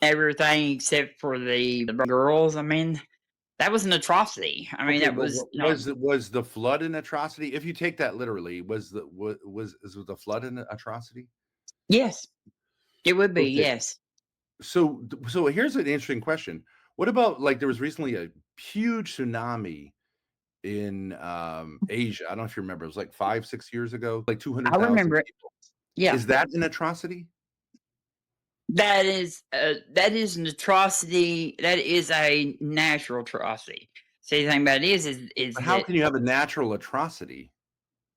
everything except for the girls. I mean, that was an atrocity. I mean, Okay, that but was no. was the flood an atrocity? If you take that literally, was the flood an atrocity? Yes, it would be. Okay, Yes. so here's an interesting question. What about like there was recently a huge tsunami in Asia. I don't know if you remember. It was like 5, 6 years ago, like I 200,000 remember it. people. Yeah. Is that an atrocity? That is an atrocity. That is a natural atrocity. See, the thing about it is But how that can you have a natural atrocity?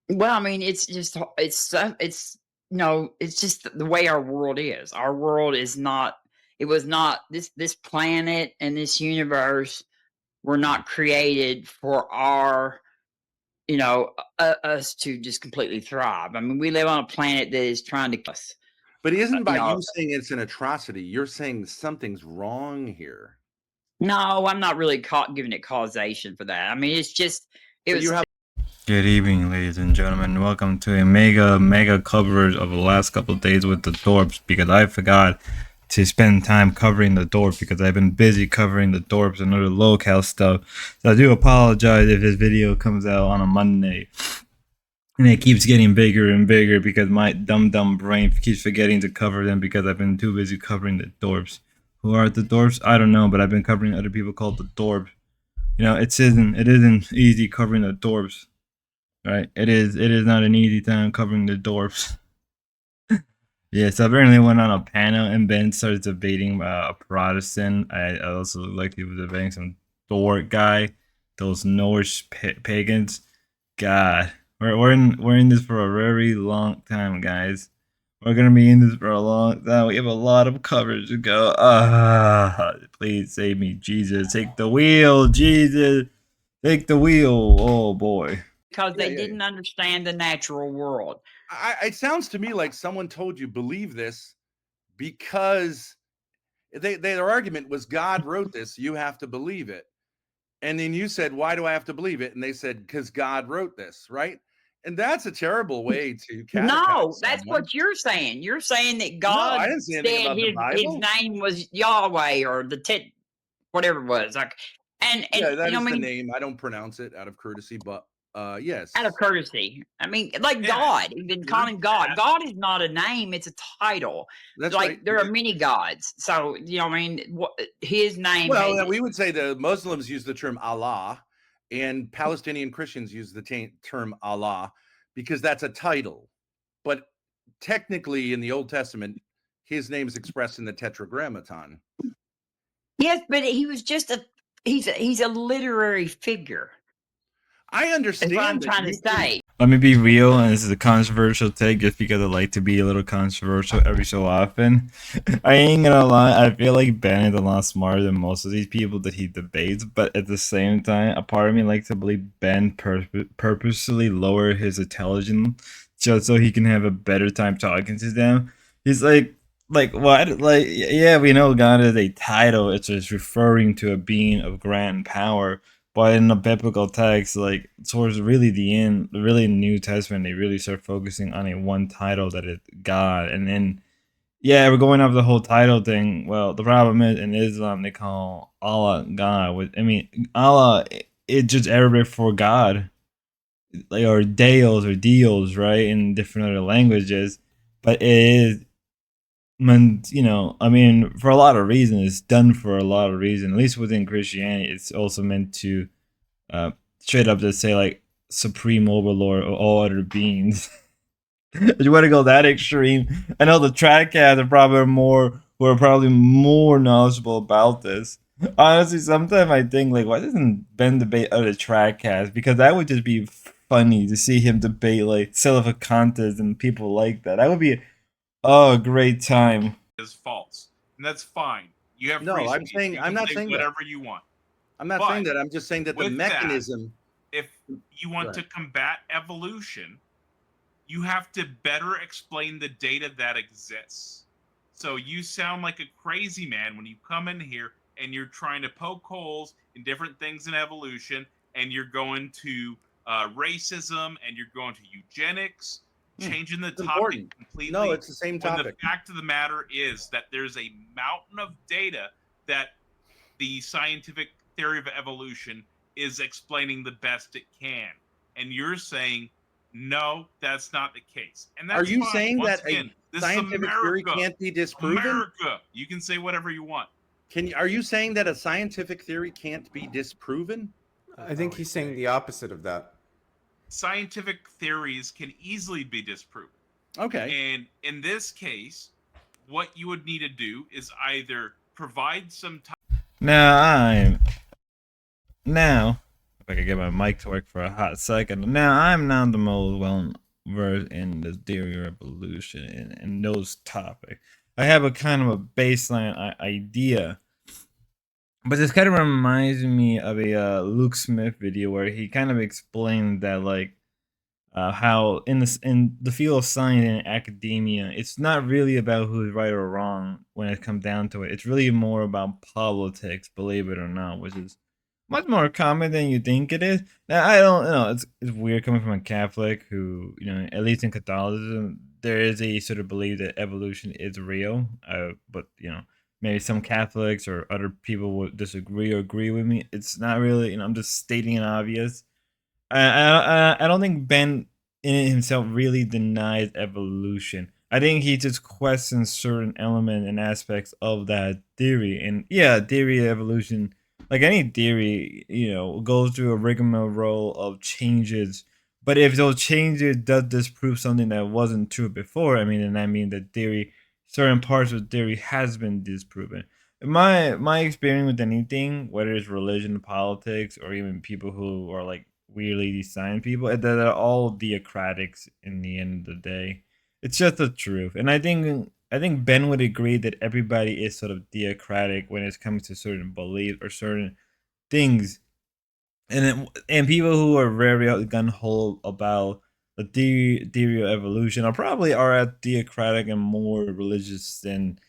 well, I mean, it's no, it's just the way our world is. Our world is not. It was not this planet and this universe were Mm. not created for our us to just completely thrive. I mean, we live on a planet that is trying to kill us. But isn't You by know, you saying it's an atrocity, you're saying something's wrong here. no, I'm not really giving it causation for that. I mean, it's just it But you was. have Good evening, ladies and gentlemen. Welcome to a mega coverage of the last couple of days with the thorps, because I forgot to spend time covering the thorp because I've been busy covering the thorps and other locale stuff. So I do apologize if this video comes out on a Monday. And it keeps getting bigger and bigger because my dumb brain keeps forgetting to cover them because I've been too busy covering the thorps. Who are the thorps? I don't know, but I've been covering other people called the thorp. You know, it isn't easy covering the thorps. Right, it is not an easy time covering the dwarfs. Yeah, so I apparently went on a panel and Ben started debating a Protestant. I also looked like he was debating some Thor guy, those Norse pagans. God, we're in this for a very long time, guys. We're gonna be in this for a long time. We have a lot of coverage to go. Please save me, Jesus! Take the wheel, Jesus! Take the wheel. Oh boy. Because yeah, they yeah. didn't understand the natural world. It sounds to me like someone told you believe this because their argument was God wrote this, you have to believe it. And then you said, why do I have to believe it? And they said, because God wrote this, right? And that's a terrible way to No, catechize that's someone. what you're saying. You're saying that No, I God didn't say anything said about the his Bible. name was Yahweh or whatever it was. Like and Yeah, that I is the mean, name. I don't pronounce it out of courtesy, but out of yes. courtesy. I mean, like Yeah, God, you've been word calling God. that. God is not a name, it's a title. That's right. Like there are many gods. So, I mean, his name Well, has we would say the Muslims use the term Allah, and Palestinian Christians use the term Allah because that's a title. But technically, in the Old Testament, his name is expressed in the Tetragrammaton. yes, but he was just he's a literary figure. I Is what I'm understand that trying to you can. say. Let me be real, and this is a controversial take just because I like to be a little controversial every so often. I ain't gonna lie, I feel like Ben is a lot smarter than most of these people that he debates, but at the same time, a part of me likes to believe Ben purposely lower his intelligence just so he can have a better time talking to them. He's like what? Like, yeah, we know God is a title, it's just referring to a being of grand power, but in the biblical text, like towards really the end, really New Testament, they really start focusing on a one title that is God. And then, yeah, we're going off the whole title thing. Well, the problem is in Islam they call Allah God. I mean, Allah, it's just Arabic for God, like, or Deos or Dios, right, in different other languages. But it is, I mean, for a lot of reasons, it's done for a lot of reasons. At least within Christianity, it's also meant to uh, straight up to say like supreme overlord of all other beings. You want to go that extreme? I know the track cats are probably more who are probably more knowledgeable about this. Honestly, sometimes I think like, why doesn't Ben debate other track cats? Because that would just be funny to see him debate like Silva contest and people like that. That would be a great time. Is false, and that's fine. You have free No, I'm speech. saying You I'm can not say saying that. whatever you want. I'm not saying But that. I'm just saying that the with that, mechanism. if you Go want ahead. to combat evolution, you have to better explain the data that exists. So you sound like a crazy man when you come in here and you're trying to poke holes in different things in evolution, and you're going to racism, and you're going to eugenics. changing the It's topic important. completely. No, it's the same When the topic. fact of the matter is that there's a mountain of data that the scientific theory of evolution is explaining the best it can. And you're saying, no, that's not the case. And that's Are you fine. saying Once that again, a this scientific is theory America. can't be disproven? America. You can say whatever you want. Are you saying that a scientific theory can't be disproven? I think he's saying the opposite of that. Scientific theories can easily be disproven. Okay. And in this case, what you would need to do is either provide some time. Now, if I could get my mic to work for a hot second. Now, I'm not the most well versed in the theory of evolution and those topics. I have a kind of a baseline idea. But this kind of reminds me of a Luke Smith video where he kind of explained that, like, how in the field of science and academia, it's not really about who's right or wrong when it comes down to it. It's really more about politics, believe it or not, which is much more common than you think it is. Now, I don't know. It's weird coming from a Catholic who, at least in Catholicism, there is a sort of belief that evolution is real. But maybe some Catholics or other people would disagree or agree with me. It's not really. I'm just stating an obvious. I don't think Ben in himself really denies evolution. I think he just questions certain elements and aspects of that theory. And yeah, theory of evolution, like any theory, goes through a rigmarole of changes. But if those changes does disprove something that wasn't true before, then I mean that certain parts of theory has been disproven. My experience with anything, whether it's religion, politics, or even people who are like weirdly designed people, that are all theocratics in the end of the day. It's just the truth, and I think Ben would agree that everybody is sort of theocratic when it comes to certain beliefs or certain things, and people who are very gun ho about the theory of evolution are probably theocratic and more religious than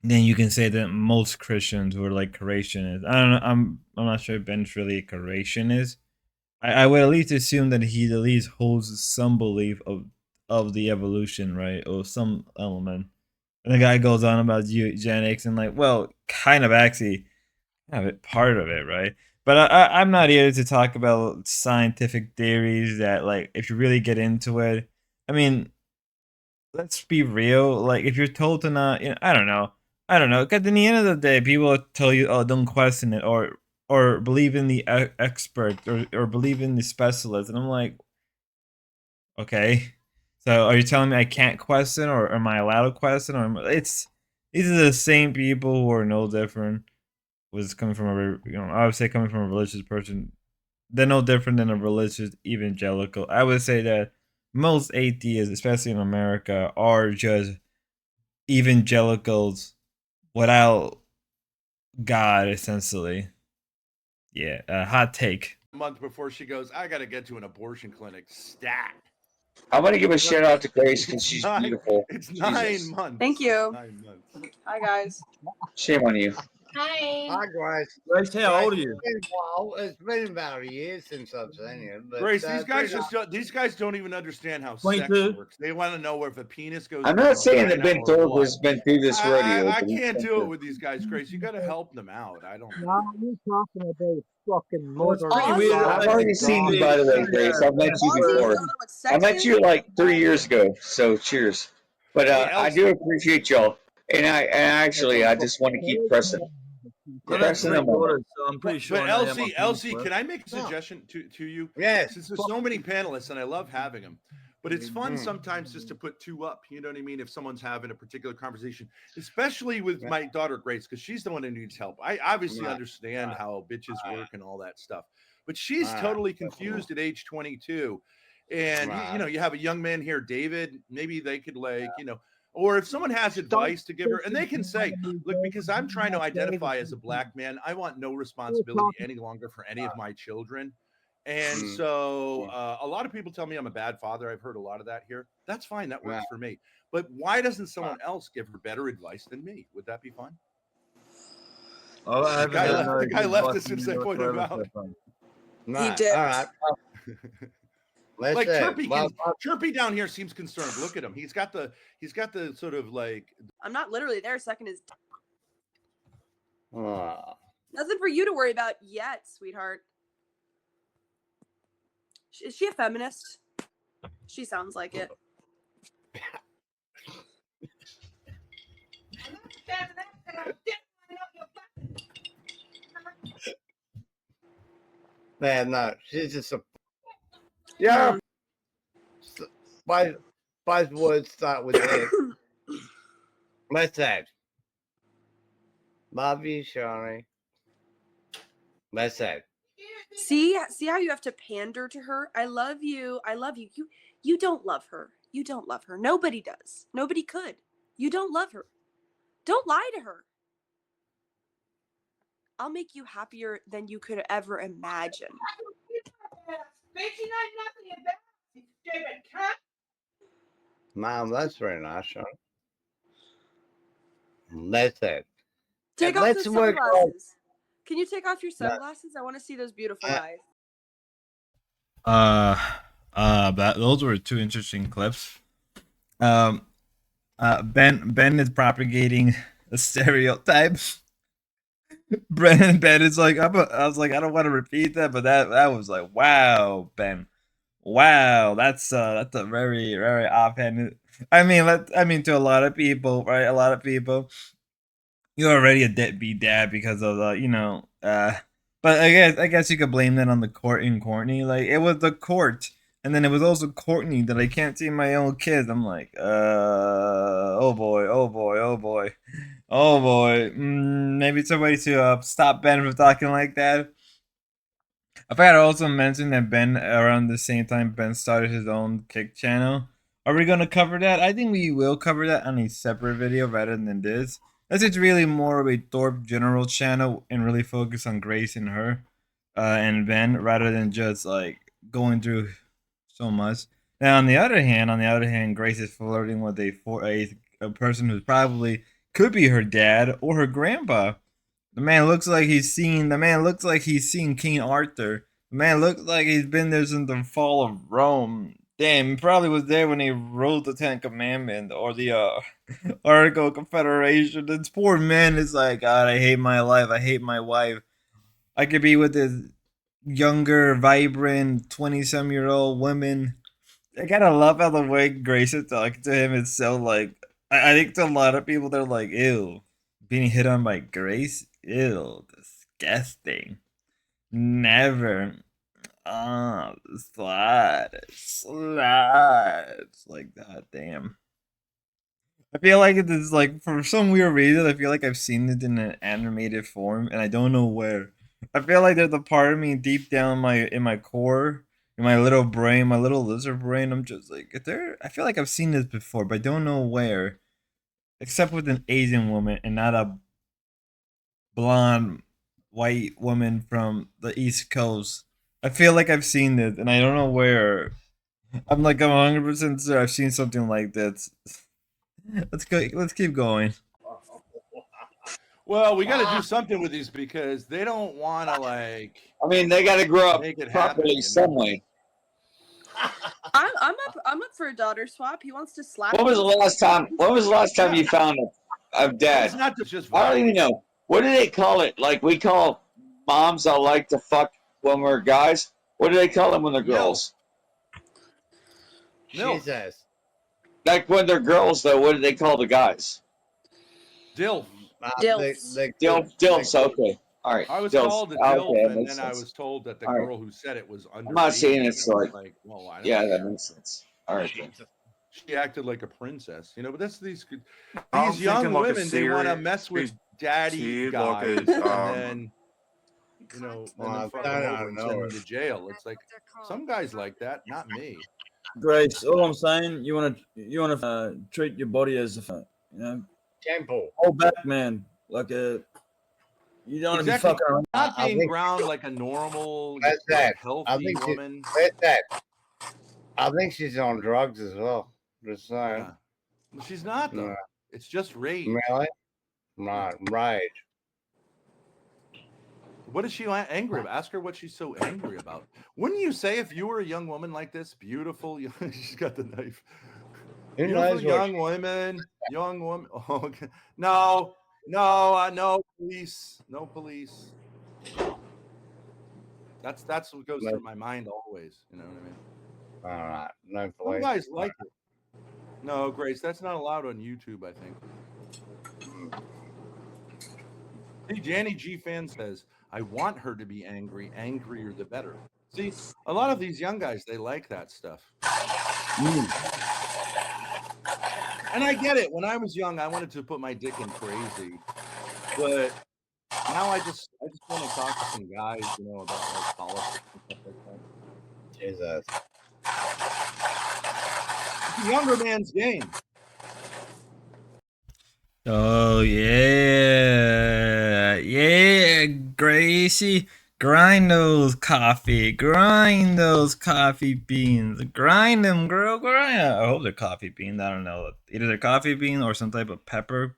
you can say that most Christians who are like creationists. I don't know. I'm not sure if Ben's really a creationist. I would at least assume that he at least holds some belief of the evolution, right, or some element. And the guy goes on about eugenics and like, well, kind of actually have it part of it, right? But I'm not here to talk about scientific theories that, like, if you really get into it, let's be real. Like, if you're told to not, I don't know. Because in the end of the day, people tell you, "Oh, don't question it," or believe in the expert, or believe in the specialist, and I'm like, okay. So, are you telling me I can't question, or am I allowed to question? These are the same people who are no different. Was coming from I would say coming from a religious person, they're no different than a religious evangelical. I would say that most atheists, especially in America, are just evangelicals without God, essentially. Yeah, hot take. A month before she goes, I got to get to an abortion clinic. Stat. I want to give a shout out to Grace because she's beautiful. It's Jesus. 9 months. Thank you. 9 months. Hi, guys. Shame on you. Hi. Hi, Grace. Grace, how old are you? It's been about a year since I've seen you. But, Grace, these guys don't even understand how 22. sex works. They want to know if a penis goes. I'm not saying that benthorp has been through this rodeo. I can't do it with these guys, Grace. You got to help them out. I don't. No, you're talking about fucking mother. I've already seen you, by the way, Grace. I've met you before. I met you like 3 years ago. So cheers. But I do appreciate y'all, and I just want to keep pressing. Pressing them on. So I'm pretty sure. But Elsie, can I make a suggestion to you? Yes. Since there's so many panelists, and I love having them. But it's fun sometimes just to put two up. You know what I mean? If someone's having a particular conversation, especially with my daughter Grace, because she's the one who needs help. I obviously understand how bitches work and all that stuff, but she's totally confused at age 22. And you have a young man here, David. Maybe they could or if someone has advice to give her, and they can say, look, because I'm trying to identify as a black man, I want no responsibility any longer for any of my children. And so a lot of people tell me I'm a bad father. I've heard a lot of that here. That's fine. That works for me. But why doesn't someone else give her better advice than me? Would that be fun? Oh, the guy left as soon as I pointed him out. He did. All right. Like Chirpy down here seems concerned. Look at him. He's got the sort of like. I'm not literally there. Second is nothing for you to worry about yet, sweetheart. Is she a feminist? She sounds like it. Man, no, she's just a. Yeah. Five words start with A. Let's add. Love you, Shari. Let's add. See how you have to pander to her? I love you. I love you. You don't love her. You don't love her. Nobody does. Nobody could. You don't love her. Don't lie to her. I'll make you happier than you could ever imagine. Mom, that's very nice, Shari. Let's add. Take off the sunglasses. Can you take off your sunglasses? I want to see those beautiful eyes. Those were two interesting clips. Ben is propagating a stereotype. Ben is like, I was like, I don't want to repeat that, but that was like, wow, Ben, wow, that's a very, very offhand. I mean, to a lot of people, right? A lot of people, you're already a deadbeat dad because of the, but I guess you could blame that on the court in Courtney. Like, it was the court, and then it was also Courtney that I can't see my own kids. I'm like, oh boy, oh boy, oh boy, oh boy. Maybe it's a way to stop Ben from talking like that. I forgot to also mention that Ben, around the same time, Ben started his own Kick channel. Are we going to cover that? I think we will cover that on a separate video rather than this. As it's really more of a Thorp general channel and really focus on Grace and her and Ben rather than just like going through so much. Now on the other hand, Grace is flirting with a person who probably could be her dad or her grandpa. The man looks like he's seen King Arthur. The man looks like he's been there since the fall of Rome. Damn, he probably was there when he wrote the Ten Commandments or the Article of Confederation. This poor man is like, God, I hate my life. I hate my wife. I could be with this younger, vibrant, 20-some-year-old woman. I gotta love how the way Grace is talking to him is so like, I think to a lot of people, they're like, ew, being hit on by Grace? Ew, disgusting. Never. Slides. Like, god damn. I feel like it is like, for some weird reason, I feel like I've seen it in an animated form, and I don't know where. I feel like there's a part of me deep down in my core, in my little brain, my little lizard brain. I'm just like, I feel like I've seen this before, but I don't know where. Except with an Asian woman and not a blonde white woman from the East Coast. I feel like I've seen this, and I don't know where. I'm 100% sure I've seen something like this. Let's go. Let's keep going. Well, we got to do something with these because they don't want to like. I mean, they got to grow up make it properly happen, some way. I'm up for a daughter swap. He wants to slap. When was the last time you found a dad? It's not just. I don't even know. What do they call it? Like we call moms that like to fuck when we're guys. What do they call them when they're girls? Jesus. Like when they're girls, though, what do they call the guys? Dilf. Dilfs. Okay. All right. I was Dilfs. called a dilf, okay, and then sense. I was told that the All girl who said it was under. I'm not saying it's well, yeah, that makes sense. All right. Then. She acted like a princess, but that's these I'm young thinking women. They want to mess with daddy guys, and then and then fuck them over and send them to jail. It's like some guys like that, not me. Grace, all I'm saying, you want to treat your body as a temple. Hold back, man. Like a you don't want to be fucking around. Not being ground like a normal, healthy woman. I think she's on drugs as well. Just saying. Yeah. Well, she's not though. Yeah. It's just rage. Really? Right. What is she angry about? Ask her what she's so angry about. Wouldn't you say if you were a young woman like this, beautiful, she's got the knife. Who Beautiful knows young woman. Oh, okay. No, no police. No police. That's what goes through my mind always. You know what I mean? All right. No Some police. guys like it. No, Grace, that's not allowed on YouTube, I think. See, Janny G fan says, I want her to be angry. Angrier the better. See, a lot of these young guys, they like that stuff. And I get it. When I was young, I wanted to put my dick in crazy. But now I just want to talk to some guys, about like politics and stuff like that. Jesus. It's a younger man's game. Oh yeah, Gracie, grind those coffee beans, grind them, girl, grind. I hope they're coffee beans. I don't know, either they're coffee bean or some type of pepper,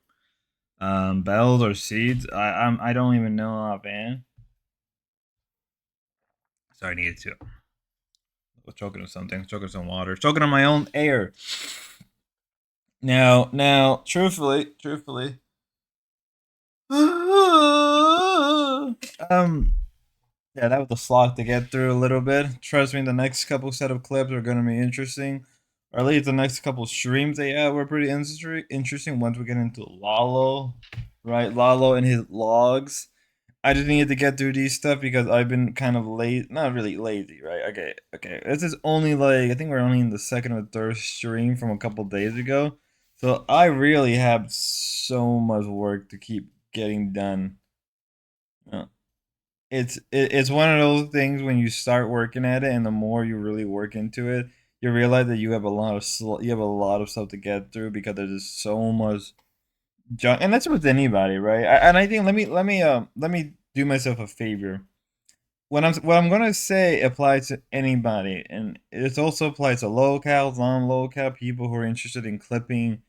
bells or seeds. I don't even know offhand. Sorry, I needed to. I was choking on something, choking on some water, choking on my own air. Now, truthfully. Yeah, that was a slog to get through a little bit. Trust me, the next couple set of clips are gonna be interesting. Or at least the next couple streams they had were pretty interesting once we get into Lalo. Right? Lalo and his logs. I just needed to get through these stuff because I've been kind of late, not really lazy, right? Okay. This is only I think we're only in the second or third stream from a couple days ago. So I really have so much work to keep getting done. It's one of those things when you start working at it, and the more you really work into it, you realize that you have a lot of stuff to get through because there's just so much junk, and that's with anybody, right? And I think let me do myself a favor. What I'm gonna say applies to anybody, and it also applies to locals, non-local people who are interested in clipping,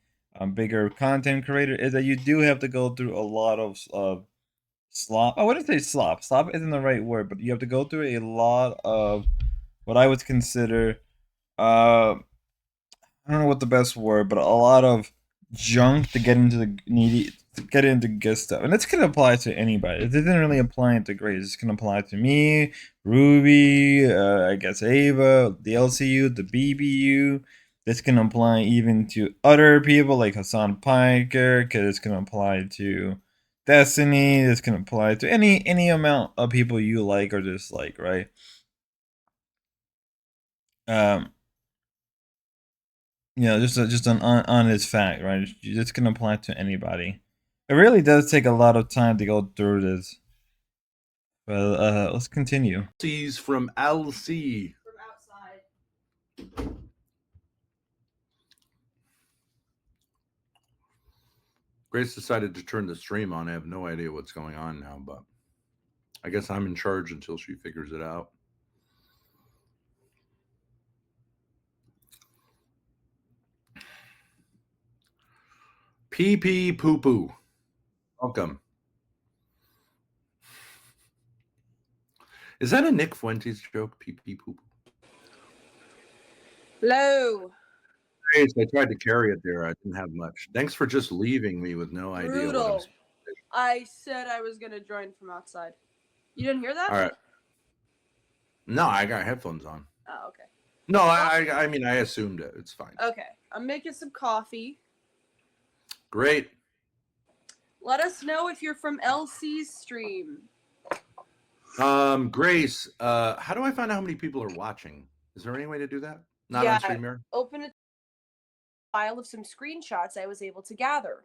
bigger content creator. Is that you do have to go through a lot of slop. I wouldn't say slop. Slop isn't the right word, but you have to go through a lot of what I would consider I don't know what the best word, but a lot of junk to get into the needy to get into good stuff. And this can apply to anybody. It doesn't really apply to Grace. This can apply to me, Ruby, I guess Ava, the LCU, the BBU. This can apply even to other people like Hassan Piker, because this can apply to Destiny. This can apply to any amount of people you like or dislike, right? Just an honest fact, right? This can apply to anybody. It really does take a lot of time to go through this. But let's continue. C's from LC. From outside. Grace decided to turn the stream on. I have no idea what's going on now, but I guess I'm in charge until she figures it out. Pee pee poo poo. Welcome. Is that a Nick Fuentes joke? Pee pee poo poo. Hello. Grace, I tried to carry it there. I didn't have much. Thanks for just leaving me with no idea. Brutal. I said I was going to join from outside. You didn't hear that? All right. No, I got headphones on. Oh, okay. No, I mean, I assumed it. It's fine. Okay. I'm making some coffee. Great. Let us know if you're from LC's stream. Grace, how do I find out how many people are watching? Is there any way to do that? Not on StreamYard? Open a file of some screenshots I was able to gather.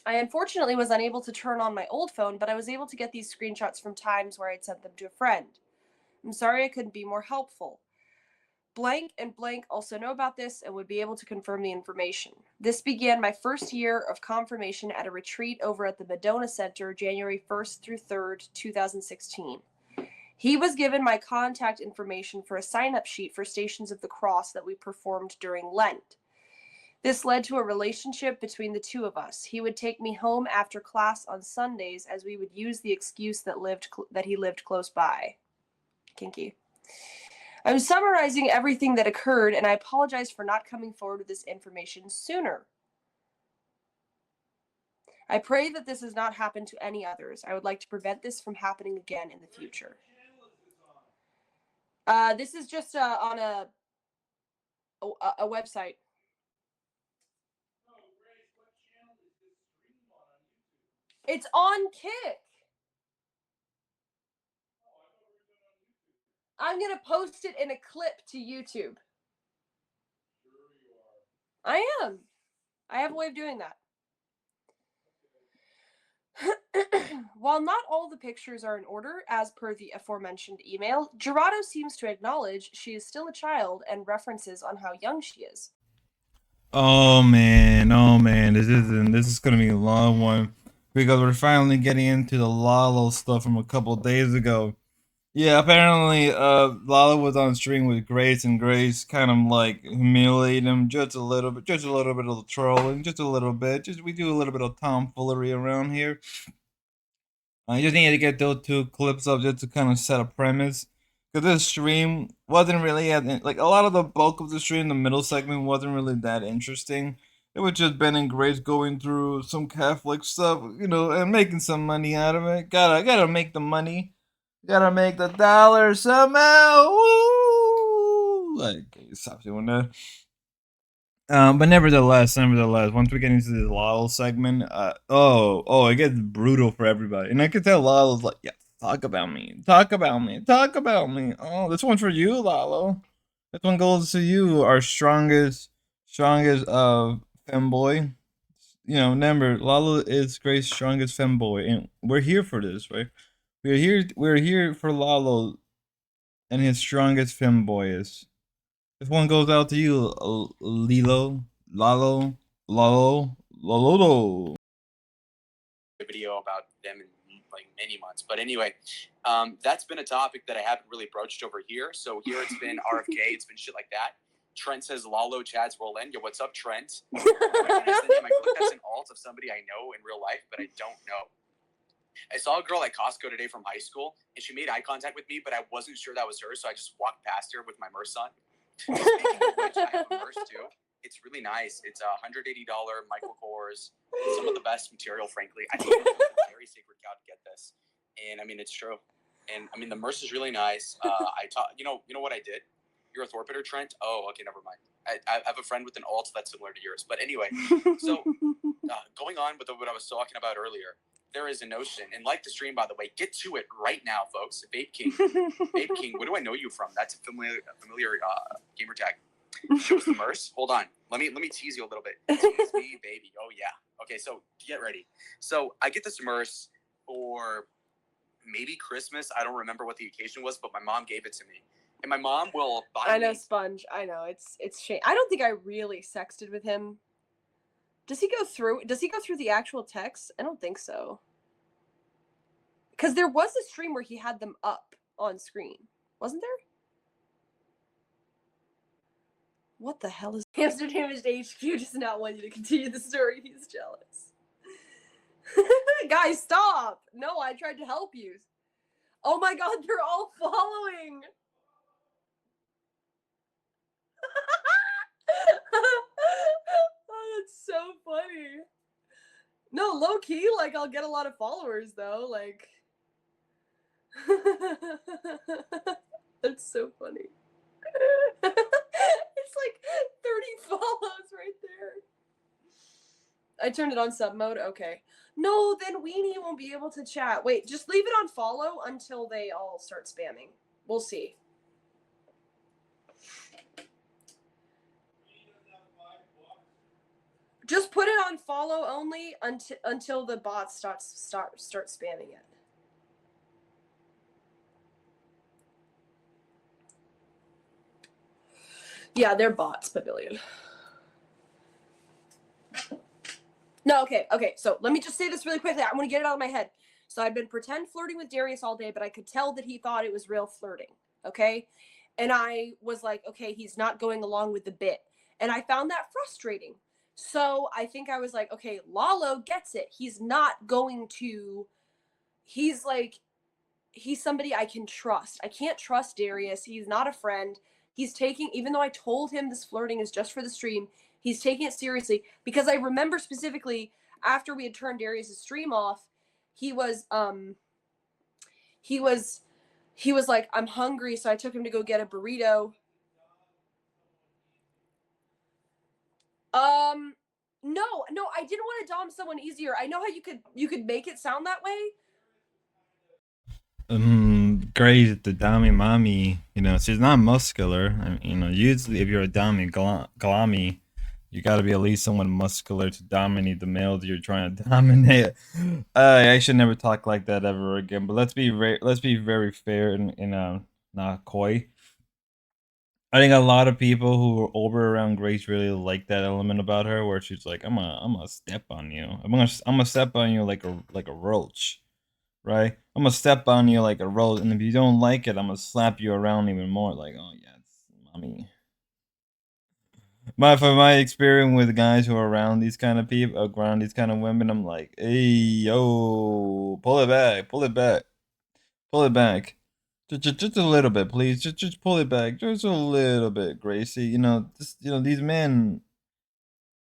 I unfortunately was unable to turn on my old phone, but I was able to get these screenshots from times where I'd sent them to a friend. I'm sorry I couldn't be more helpful. Blank and blank also know about this and would be able to confirm the information. This began my first year of confirmation at a retreat over at the Madonna Center, January 1st through 3rd, 2016. He was given my contact information for a sign-up sheet for Stations of the Cross that we performed during Lent. This led to a relationship between the two of us. He would take me home after class on Sundays, as we would use the excuse that he lived close by. Kinky. I'm summarizing everything that occurred, and I apologize for not coming forward with this information sooner. I pray that this has not happened to any others. I would like to prevent this from happening again in the future. This is just on a website. It's on Kick. I'm going to post it in a clip to YouTube. I am. I have a way of doing that. While not all the pictures are in order, as per the aforementioned email, Gerardo seems to acknowledge she is still a child and references on how young she is. Oh man, this is gonna be a long one because we're finally getting into the Lalo stuff from a couple days ago. Yeah, apparently, Lalo was on stream with Grace, and Grace kind of like humiliated him just a little bit of trolling, just a little bit. Just we do a little bit of tomfoolery around here. I just needed to get those two clips up just to kind of set a premise. Because this stream wasn't really, like, a lot of the bulk of the stream, the middle segment, wasn't really that interesting. It was just Ben and Grace going through some Catholic stuff, you know, and making some money out of it. Gotta make the money. Gotta make the dollar somehow. Woo! Like, stop doing that. But nevertheless, once we get into this Lalo segment, it gets brutal for everybody, and I could tell Lalo's like, yeah, talk about me. Oh, this one's for you, Lalo. This one goes to you, our strongest femboy. You know, remember, Lalo is Grace's strongest femboy, and we're here for this, right? We're here for Lalo and his strongest femboy. This one goes out to you, Lalo. Video about them in like many months. But anyway, that's been a topic that I haven't really broached over here. So here it's been RFK, it's been shit like that. Trent says Lalo Chad's roll in. Yo, what's up, Trent? I recognize the name. I feel like that's an alt of somebody I know in real life, but I don't know. I saw a girl at Costco today from high school, and she made eye contact with me, but I wasn't sure that was her, so I just walked past her with my Merce on. Speaking of which, I have a Merce too. It's really nice. It's a $180 Michael Kors. It's some of the best material, frankly. I think it's a very sacred cow to get this, and I mean it's true. And I mean the Merce is really nice. I taught you know what I did. You're a Thorpiter, Trent? Oh, okay, never mind. I have a friend with an alt that's similar to yours. But anyway, so going on with what I was talking about earlier, there is a notion, and like the stream, by the way, get to it right now, folks. Vape King, where do I know you from? That's a familiar gamer tag. Show us the Merce. Hold on, let me tease you a little bit. Tease me, baby. Oh yeah. Okay, so get ready. So I get this Merce for maybe Christmas. I don't remember what the occasion was, but my mom gave it to me. And my mom will buy I know me. Sponge. I know it's shame. I don't think I really sexted with him. Does he go through the actual text? I don't think so. Because there was a stream where he had them up on screen, wasn't there? What the hell is Hamster Damaged HQ does not want you to continue the story. He's jealous. Guys, stop! No, I tried to help you. Oh my god, they're all following. Oh, that's so funny. No, low key, like I'll get a lot of followers though. Like, that's so funny. It's like 30 follows right there. I turned it on sub mode. Okay. No, then Weenie won't be able to chat. Wait, just leave it on follow until they all start spamming. We'll see. Just put it on follow only until the bots start spamming it. Yeah, they're bots, Pavilion. No, okay. So let me just say this really quickly. I want to get it out of my head. So I've been pretend flirting with Darius all day, but I could tell that he thought it was real flirting. Okay, and I was like, okay, he's not going along with the bit, and I found that frustrating So I think I was like, okay, Lalo gets it. He's not going to, he's like, he's somebody I can trust. I can't trust Darius. He's not a friend. He's taking, even though I told him this flirting is just for the stream, he's taking it seriously, because I remember specifically after we had turned Darius's stream off, he was like, I'm hungry, so I took him to go get a burrito. No, I didn't want to dom someone easier. I know how you could make it sound that way. Great, the Dami mommy, she's not muscular. I mean, usually if you're a Dami Galami, you gotta be at least someone muscular to dominate the male that you're trying to dominate. I should never talk like that ever again. But let's be very fair and not coy. I think a lot of people who are over around Grace really like that element about her, where she's like, "I'm gonna step on you. I'm gonna step on you like a roach, right? I'm gonna step on you like a roach, and if you don't like it, I'm gonna slap you around even more. Like, oh yeah, it's mommy." From my experience with guys who are around these kind of people, around these kind of women, I'm like, hey yo, pull it back, pull it back, pull it back. Just a little bit, please. Just pull it back, just a little bit, Gracie. These men.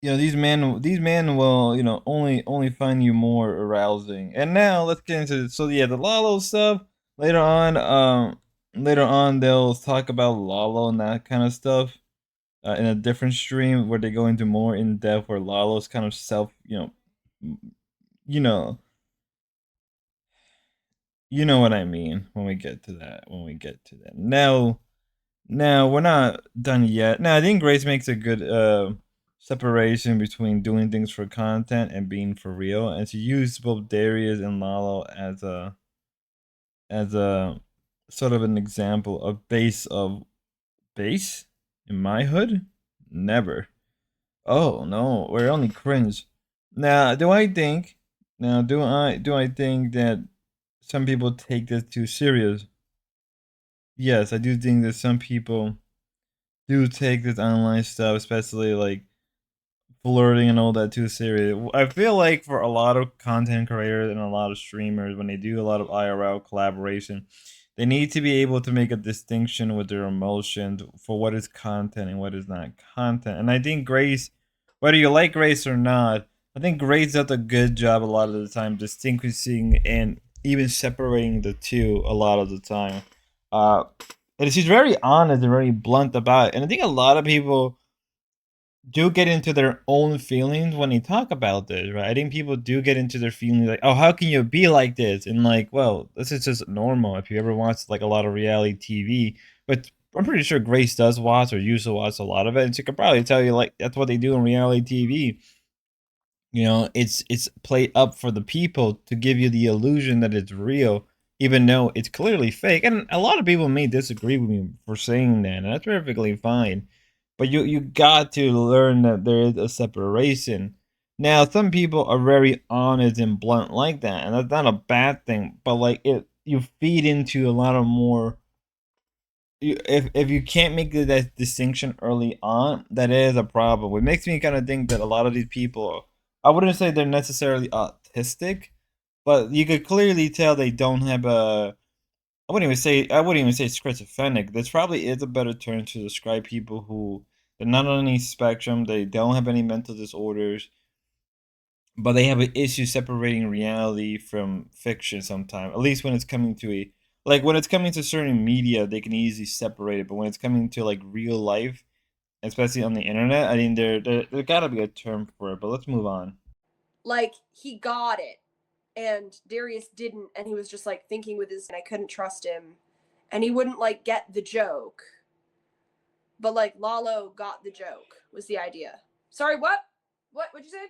These men will, only find you more arousing. And now let's get into so yeah, the Lalo stuff. Later on, they'll talk about Lalo and that kind of stuff in a different stream where they go into more in depth where Lalo's kind of you know, you know what I mean when we get to that. Now we're not done yet. Now I think Grace makes a good separation between doing things for content and being for real, and she used both Darius and Lalo as a sort of an example of base in my hood. Never. Oh no, we're only cringe. Now, do I think that some people take this too serious? Yes, I do think that some people do take this online stuff, especially like flirting and all that, too serious. I feel like for a lot of content creators and a lot of streamers, when they do a lot of IRL collaboration, they need to be able to make a distinction with their emotions for what is content and what is not content. And I think Grace, whether you like Grace or not, I think Grace does a good job a lot of the time distinguishing and even separating the two a lot of the time. Uh, and she's very honest and very blunt about it. And I think a lot of people do get into their own feelings when they talk about this, right? I think people do get into their feelings like, oh, how can you be like this? And like, well, this is just normal. If you ever watch like a lot of reality TV, but I'm pretty sure Grace does watch or used to watch a lot of it, and she could probably tell you like that's what they do in reality TV. It's played up for the people to give you the illusion that it's real, even though it's clearly fake. And a lot of people may disagree with me for saying that, and that's perfectly fine. But you got to learn that there is a separation. Now, some people are very honest and blunt like that, and that's not a bad thing. But like you feed into a lot of more. If you can't make that distinction early on, that is a problem. It makes me kind of think that a lot of these people, I wouldn't say they're necessarily autistic, but you could clearly tell they don't have a. I wouldn't even say schizophrenic. This probably is a better term to describe people who they're not on any spectrum. They don't have any mental disorders, but they have an issue separating reality from fiction. Sometimes, at least when it's coming to when it's coming to certain media, they can easily separate it. But when it's coming to like real life, especially on the internet, I mean, there gotta be a term for it. But let's move on. Like, he got it, and Darius didn't, and he was just like thinking with his, and I couldn't trust him, and he wouldn't like get the joke. But like Lalo got the joke was the idea. Sorry, what? What'd you say?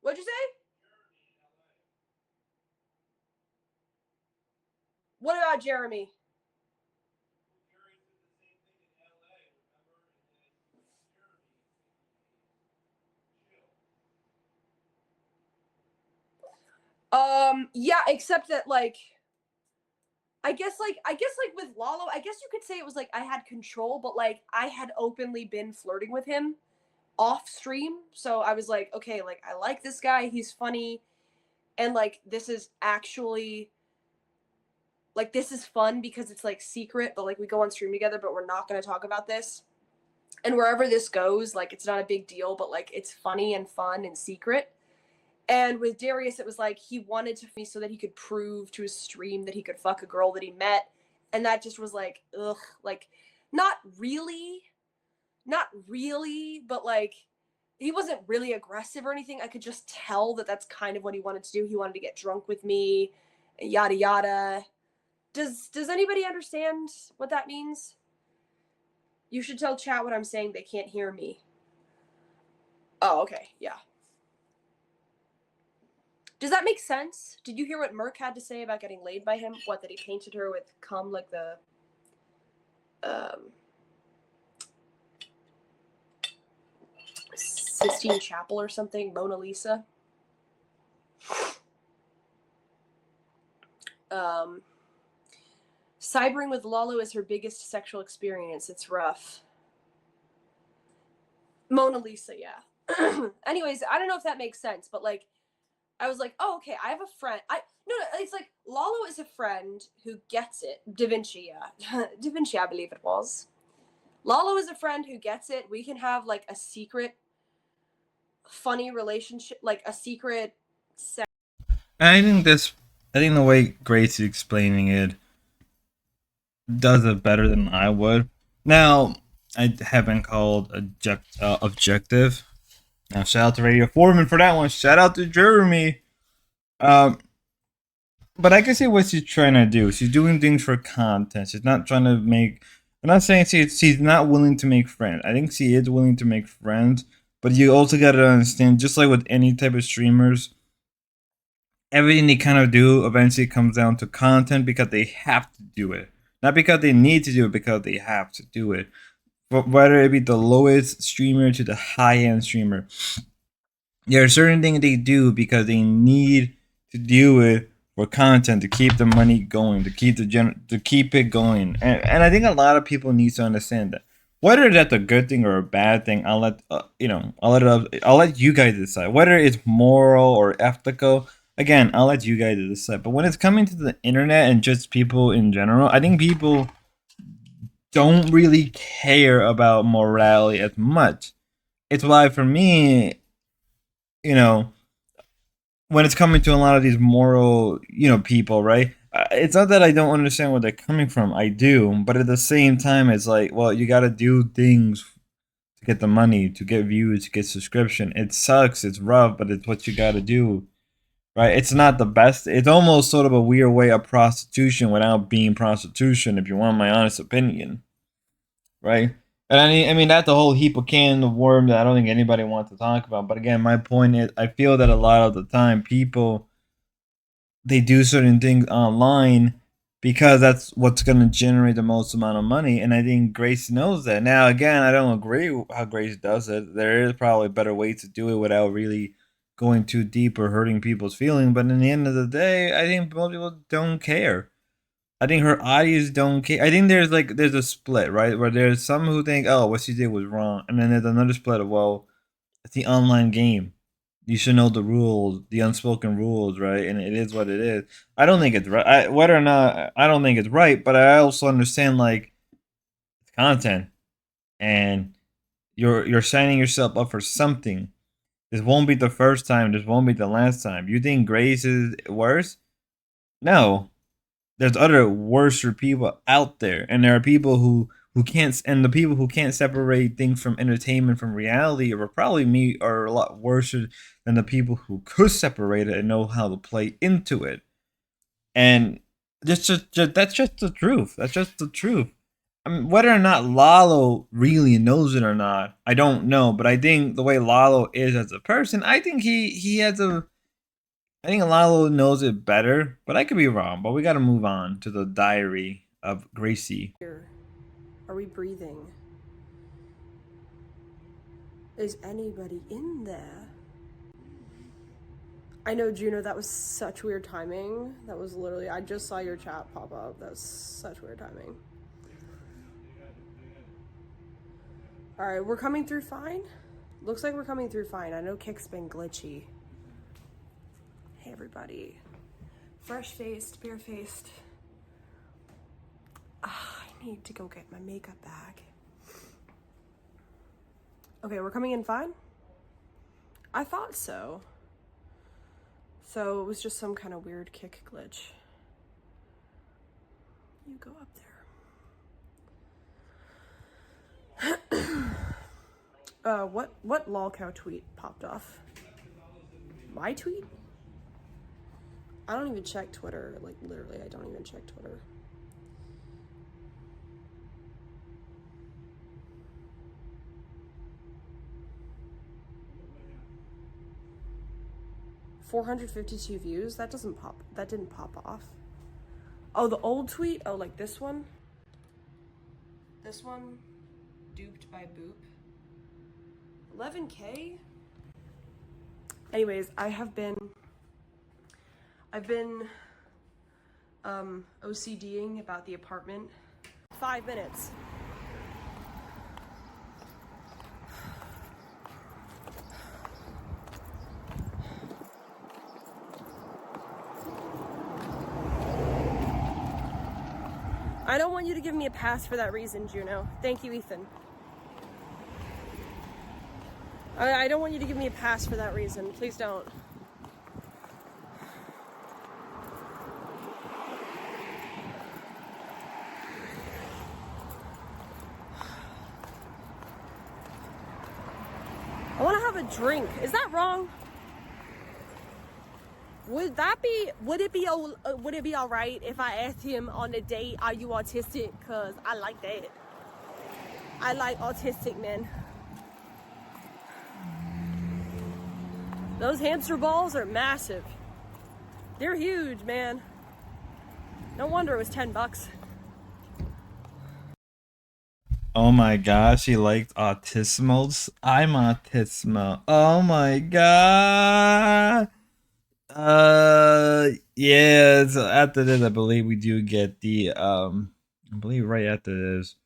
What'd you say? What about Jeremy? Yeah, except that like I guess like with Lalo, I guess you could say it was like I had control, but like I had openly been flirting with him off stream. So I was like, okay, like I like this guy, he's funny, and like this is actually like this is fun because it's like secret, but like we go on stream together, but we're not going to talk about this. And wherever this goes, like it's not a big deal, but like it's funny and fun and secret. And with Darius, it was like he wanted to me so that he could prove to his stream that he could fuck a girl that he met. And that just was like, ugh, like not really, but like he wasn't really aggressive or anything. I could just tell that that's kind of what he wanted to do. He wanted to get drunk with me, yada yada. Does anybody understand what that means? You should tell chat what I'm saying. They can't hear me. Oh, okay. Yeah. Does that make sense? Did you hear what Merc had to say about getting laid by him? What, that he painted her with cum like the Sistine Chapel or something? Mona Lisa? Cybering with Lalo is her biggest sexual experience. It's rough. Mona Lisa, yeah. Anyways, I don't know if that makes sense, but like I was like, oh, okay, I have a friend. No, it's like Lalo is a friend who gets it. Da Vinci, yeah. Da Vinci, I believe it was. Lalo is a friend who gets it. We can have like a secret, funny relationship, like a secret sex. I think the way Grace is explaining it does it better than I would. Now, I haven't called objective. Now, shout out to Radio Foreman for that one. Shout out to Jeremy. But I can see what she's trying to do. She's doing things for content. She's not trying to make. I'm not saying she's not willing to make friends. I think she is willing to make friends. But you also got to understand, just like with any type of streamers, everything they kind of do eventually comes down to content because they have to do it. Not because they need to do it, because they have to do it. But whether it be the lowest streamer to the high-end streamer, there are certain things they do because they need to do it for content, to keep the money going, to keep it going. And I think a lot of people need to understand that. Whether that's a good thing or a bad thing, I'll let I'll let you guys decide. Whether it's moral or ethical, again, I'll let you guys decide. But when it's coming to the internet and just people in general, I think people don't really care about morality as much. It's why for me, when it's coming to a lot of these moral, people, right? It's not that I don't understand where they're coming from. I do, but at the same time, it's like, well, you got to do things to get the money, to get views, to get subscription. It sucks. It's rough, but it's what you got to do, right? It's not the best. It's almost sort of a weird way of prostitution without being prostitution, if you want my honest opinion, right? And I mean that's a whole heap of can of worms that I don't think anybody wants to talk about. But again, my point is, I feel that a lot of the time people, they do certain things online because that's what's going to generate the most amount of money. And I think Grace knows that. Now, again, I don't agree with how Grace does it. There is probably better ways to do it without really going too deep or hurting people's feelings. But in the end of the day, I think most people don't care. I think her audience don't care. I think there's a split, right? Where there's some who think, oh, what she did was wrong. And then there's another split of, well, it's the online game. You should know the rules, the unspoken rules, right? And it is what it is. I don't think it's right. Whether or not, I don't think it's right, but I also understand, like, it's content. And you're signing yourself up for something. This won't be the first time. This won't be the last time. You think Grace is worse? No. There's other worser people out there, and there are people who can't, and the people who can't separate things from entertainment from reality are probably are a lot worse than the people who could separate it and know how to play into it. And that's just the truth. That's just the truth. I mean, whether or not Lalo really knows it or not, I don't know. But I think the way Lalo is as a person, I think he has I think Lalo knows it better, but I could be wrong. But we got to move on to the diary of Gracie. Are we breathing? Is anybody in there? I know, Juno, that was such weird timing. That was literally, I just saw your chat pop up. That was such weird timing. Alright, we're coming through fine? Looks like we're coming through fine. I know Kick's been glitchy. Hey, everybody. Fresh-faced, bare-faced. I need to go get my makeup bag. Okay, we're coming in fine? I thought so. So it was just some kind of weird Kick glitch. You go up there. What lolcow tweet popped off? My tweet? I don't even check Twitter. Like, literally, I don't even check Twitter. $452 views? That didn't pop off. Oh, the old tweet? Oh, like this one? This one? Duped by Boop. 11K? Anyways, I've been OCDing about the apartment. 5 minutes. I don't want you to give me a pass for that reason, Juno. Thank you, Ethan. I don't want you to give me a pass for that reason. Please don't. I want to have a drink. Is that wrong? Would it be all right if I asked him on a date, are you autistic? Cause I like that. I like autistic men. Those hamster balls are massive. They're huge, man. No wonder it was $10. Oh my gosh, he liked autismals. I'm autismal. Oh my god. Yeah, so after this, I believe we do get the, I believe right after this,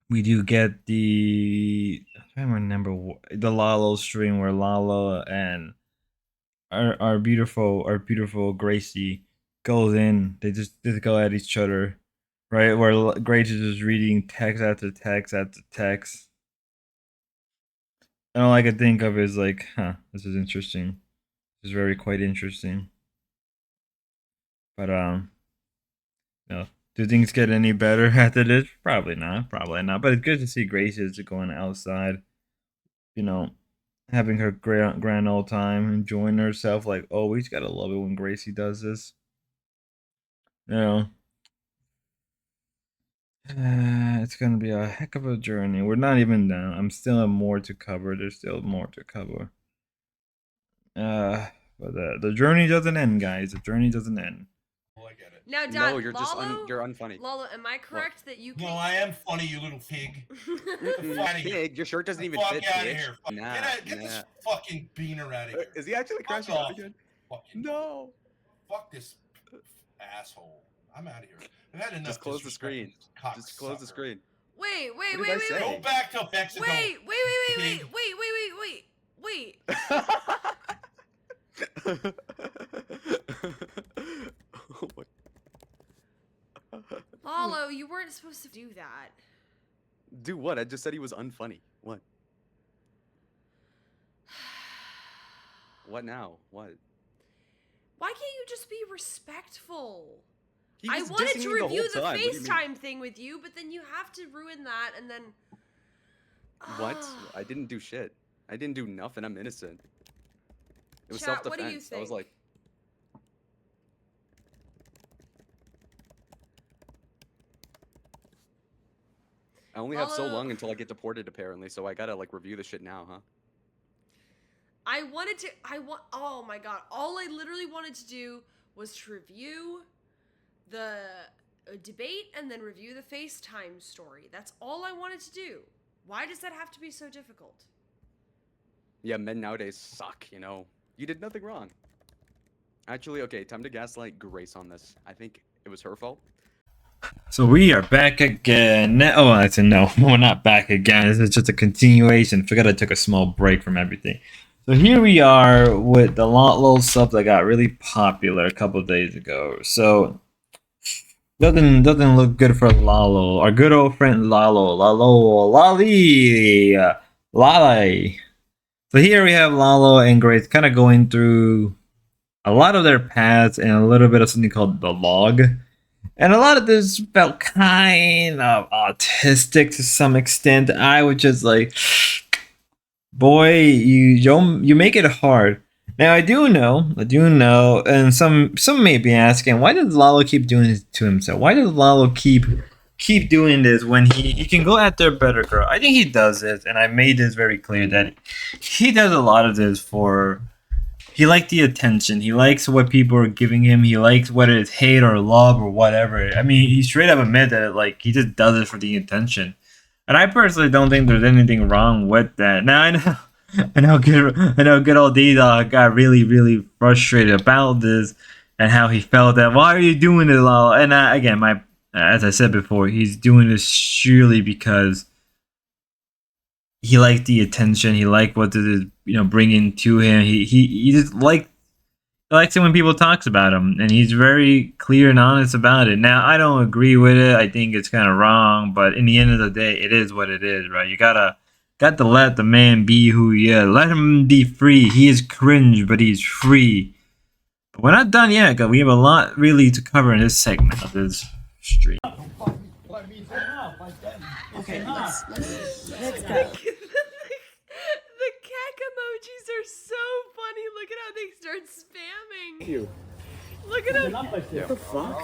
we do get the, I'm trying to remember, the Lalo stream where Lalo and our beautiful Gracie goes in. They just go at each other, right? Where Grace is just reading text after text after text. And all I could think of is like, huh, this is interesting. This is very quite interesting. But no. Do things get any better after this? Probably not. Probably not. But it's good to see Gracie just going outside, you know, having her grand old time, enjoying herself. Like, always gotta love it when Gracie does this. You know, it's gonna be a heck of a journey. We're not even done. I'm still have more to cover. There's still more to cover. But the journey doesn't end, guys. The journey doesn't end. Oh, I get it. Now, Dad, No, you're Lalo, you're unfunny. Lalo, am I correct that you can... No, I am funny, you little pig. Pig, your shirt doesn't even Fuck fit. out of Bitch. here. Nah, get this fucking beaner out of here. Is he actually crashing out again? No. Fuck this asshole. I'm out of here. I've had enough. Just close the screen. Just close the screen. Wait. Go back to Mexico. Wait. Oh my. Lalo, you weren't supposed to do that. Do what? I just said he was unfunny. What? What now? What? Why can't you just be respectful? He I was wanted dissing to me the review whole the time. What do you mean? FaceTime thing with you, but then you have to ruin that, and then... What? I didn't do shit. I didn't do nothing. I'm innocent. It was Chat, self-defense. what do you I was think? like... I only have so Lalo- long until I get deported, apparently, so I gotta, like, review the shit now, huh? Oh my god. All I literally wanted to do was to review the debate and then review the FaceTime story. That's all I wanted to do. Why does that have to be so difficult? Yeah, men nowadays suck, you know? You did nothing wrong. Actually, okay, time to gaslight Grace on this. I think it was her fault. So we are back again. Oh, I said no, we're not back again. This is just a continuation. Forgot I took a small break from everything. So here we are with the little stuff that got really popular a couple of days ago. So doesn't look good for Lalo, our good old friend Lolly. So here we have Lalo and Grace kind of going through a lot of their paths and a little bit of something called the log. And a lot of this felt kind of autistic to some extent. I was just like, boy, you make it hard. Now I do know, and some may be asking, why does Lalo keep doing this to himself? Why does Lalo keep doing this when he can go after a better girl? I think he does this, and I made this very clear that he does a lot of this for. He likes the attention. He likes what people are giving him. He likes whether it's hate or love or whatever. I mean, he straight up admit that he just does it for the attention. And I personally don't think there's anything wrong with that. Now I know good old D-Dog got really frustrated about this and how he felt that why are you doing it, Lalo? And again, as I said before, he's doing this surely because he liked the attention. He liked what this is, bringing to him. He just likes it when people talks about him, and he's very clear and honest about it. Now, I don't agree with it. I think it's kind of wrong, but in the end of the day, it is what it is, right? You got to let the man be who he is. Let him be free. He is cringe, but he's free. But we're not done yet, because we have a lot really to cover in this segment of this stream. Okay, let's go. The cack emojis are so funny. Look at how they start spamming. Thank you. Look at them. What the fuck?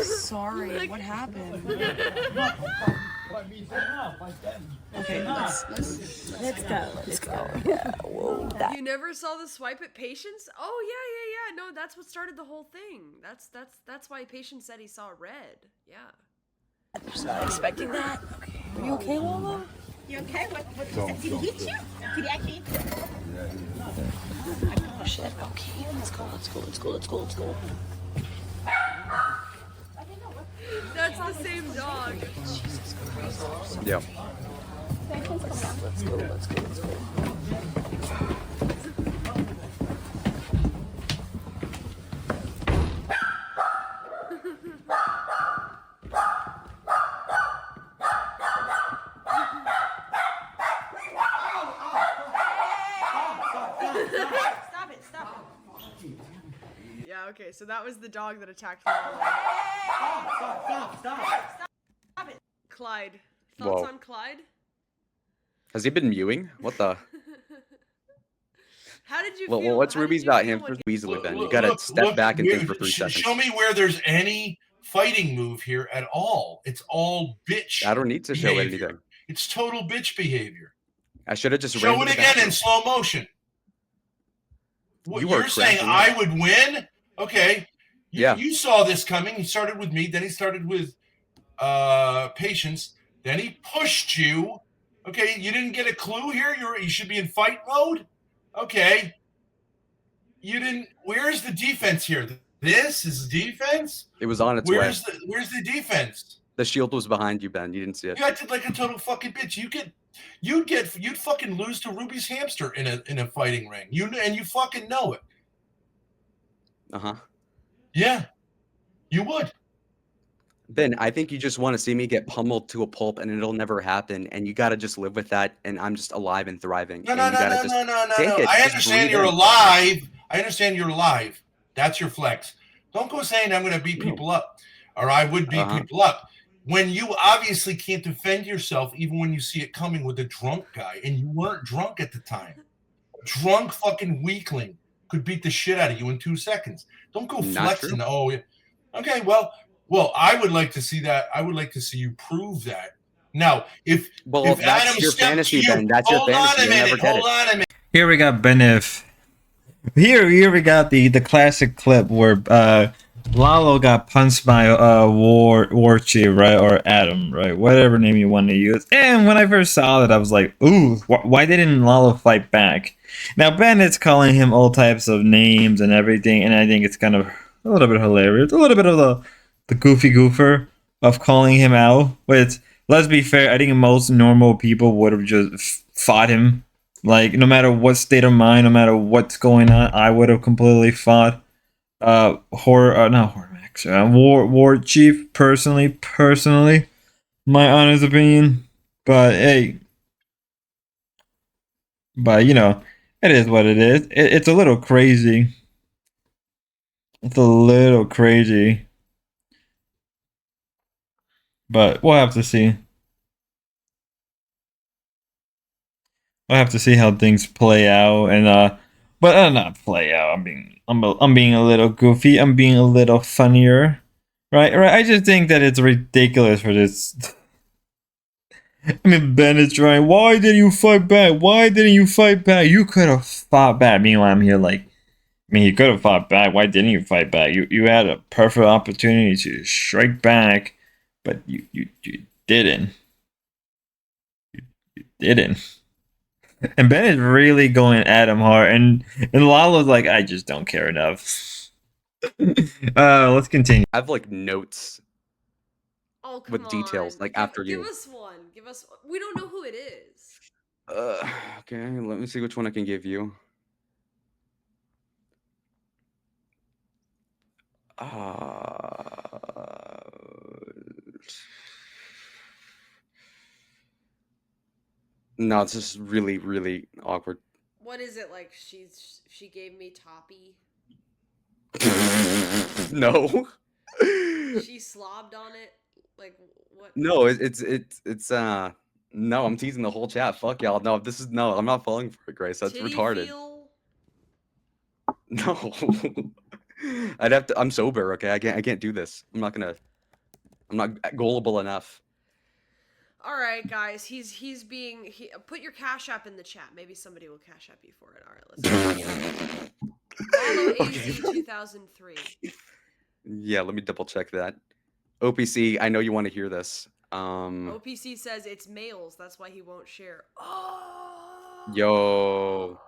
Sorry, what happened? Okay, let's go. Yeah, whoa. You never saw the swipe at Patience? Oh yeah. No, that's what started the whole thing. That's why Patience said he saw red. Yeah. I was not expecting that. Okay. Are you okay, Lola? You okay? What did he hit you? Did he actually hit you? Oh shit. Okay, let's go. That's the same dog. Yeah. Let's go. Yeah, okay, so that was the dog that attacked Lola. Stop it. Clyde. Thoughts Whoa. on Clyde? Has he been mewing? What the? How did you Well, feel? what's How did Ruby's you about feel him when for you- Weasley then? You gotta step back and think for 3 seconds. Show me where there's any fighting move here at all. It's all bitch. I don't need to show behavior. anything. It's total bitch behavior. I should have just Show ran it to the again in bathroom. slow motion. What, You are you're saying cracking I up. would win? Okay. Yeah. You saw this coming. He started with me, then he started with Patience, then he pushed you. Okay, you didn't get a clue here. You should be in fight mode. Okay. You didn't. Where's the defense here? This is defense. It was on its way. Where's the defense? The shield was behind you, Ben. You didn't see it. You acted like a total fucking bitch. You'd fucking lose to Ruby's hamster in a fighting ring. You fucking know it. Uh-huh. Yeah, you would. Ben, I think you just want to see me get pummeled to a pulp, and it'll never happen. And you got to just live with that. And I'm just alive and thriving. No. And you gotta just take it. I Just understand breathe you're in. alive. I understand you're alive. That's your flex. Don't go saying I'm going to beat people up, or I would beat people up. When you obviously can't defend yourself, even when you see it coming with a drunk guy, and you weren't drunk at the time. Drunk fucking weakling could beat the shit out of you in 2 seconds. Don't go Not flexing. true. Oh, yeah. Okay, well, I would like to see that. I would like to see you prove that. Now, if that's Adam your stepped fantasy, to you, Ben. That's your hold fantasy. on a You'll never minute. get Hold it. on a minute. Here we got Benif. Here we got the classic clip where Lalo got punched by War Chief, right, or Adam, right, whatever name you want to use. And when I first saw that, I was like, ooh, why didn't Lalo fight back? Now Bennett's calling him all types of names and everything, and I think it's kind of a little bit hilarious, a little bit of the goofy goofer of calling him out. But let's be fair, I think most normal people would have just fought him. Like, no matter what state of mind, no matter what's going on, I would have completely fought War Chief personally, my honest opinion. But hey, but you know, it is what it is. It's a little crazy. It's a little crazy, but we'll have to see. We'll have to see how things play out, and but not play out. I'm being a little goofy. I'm being a little funnier, right? I just think that it's ridiculous for this. I mean, Bennett's right. Why didn't you fight back? Why didn't you fight back? You could have fought back. Meanwhile, I'm here like, I mean, you could have fought back. Why didn't you fight back? You had a perfect opportunity to strike back, but you didn't. You didn't. And Bennett's really going at him hard, and Lalo's like, I just don't care enough. Let's continue. I have like notes with details, like after you. Give us one. Give us. We don't know who it is. Okay, let me see which one I can give you. No, it's just really, really awkward. What is it like? She gave me toppy. No. She slobbed on it. Like what? No, it's no. I'm teasing the whole chat. Fuck y'all. No, I'm not falling for it, Grace. That's Titty retarded. feel? No. I'd have to. I'm sober. Okay, I can't do this. I'm not gullible enough. All right, guys. Put your Cash App in the chat. Maybe somebody will Cash App you for it. All right, let's follow AZ 2003. Yeah, let me double check that. OPC, I know you want to hear this. OPC says it's males. That's why he won't share. Yo.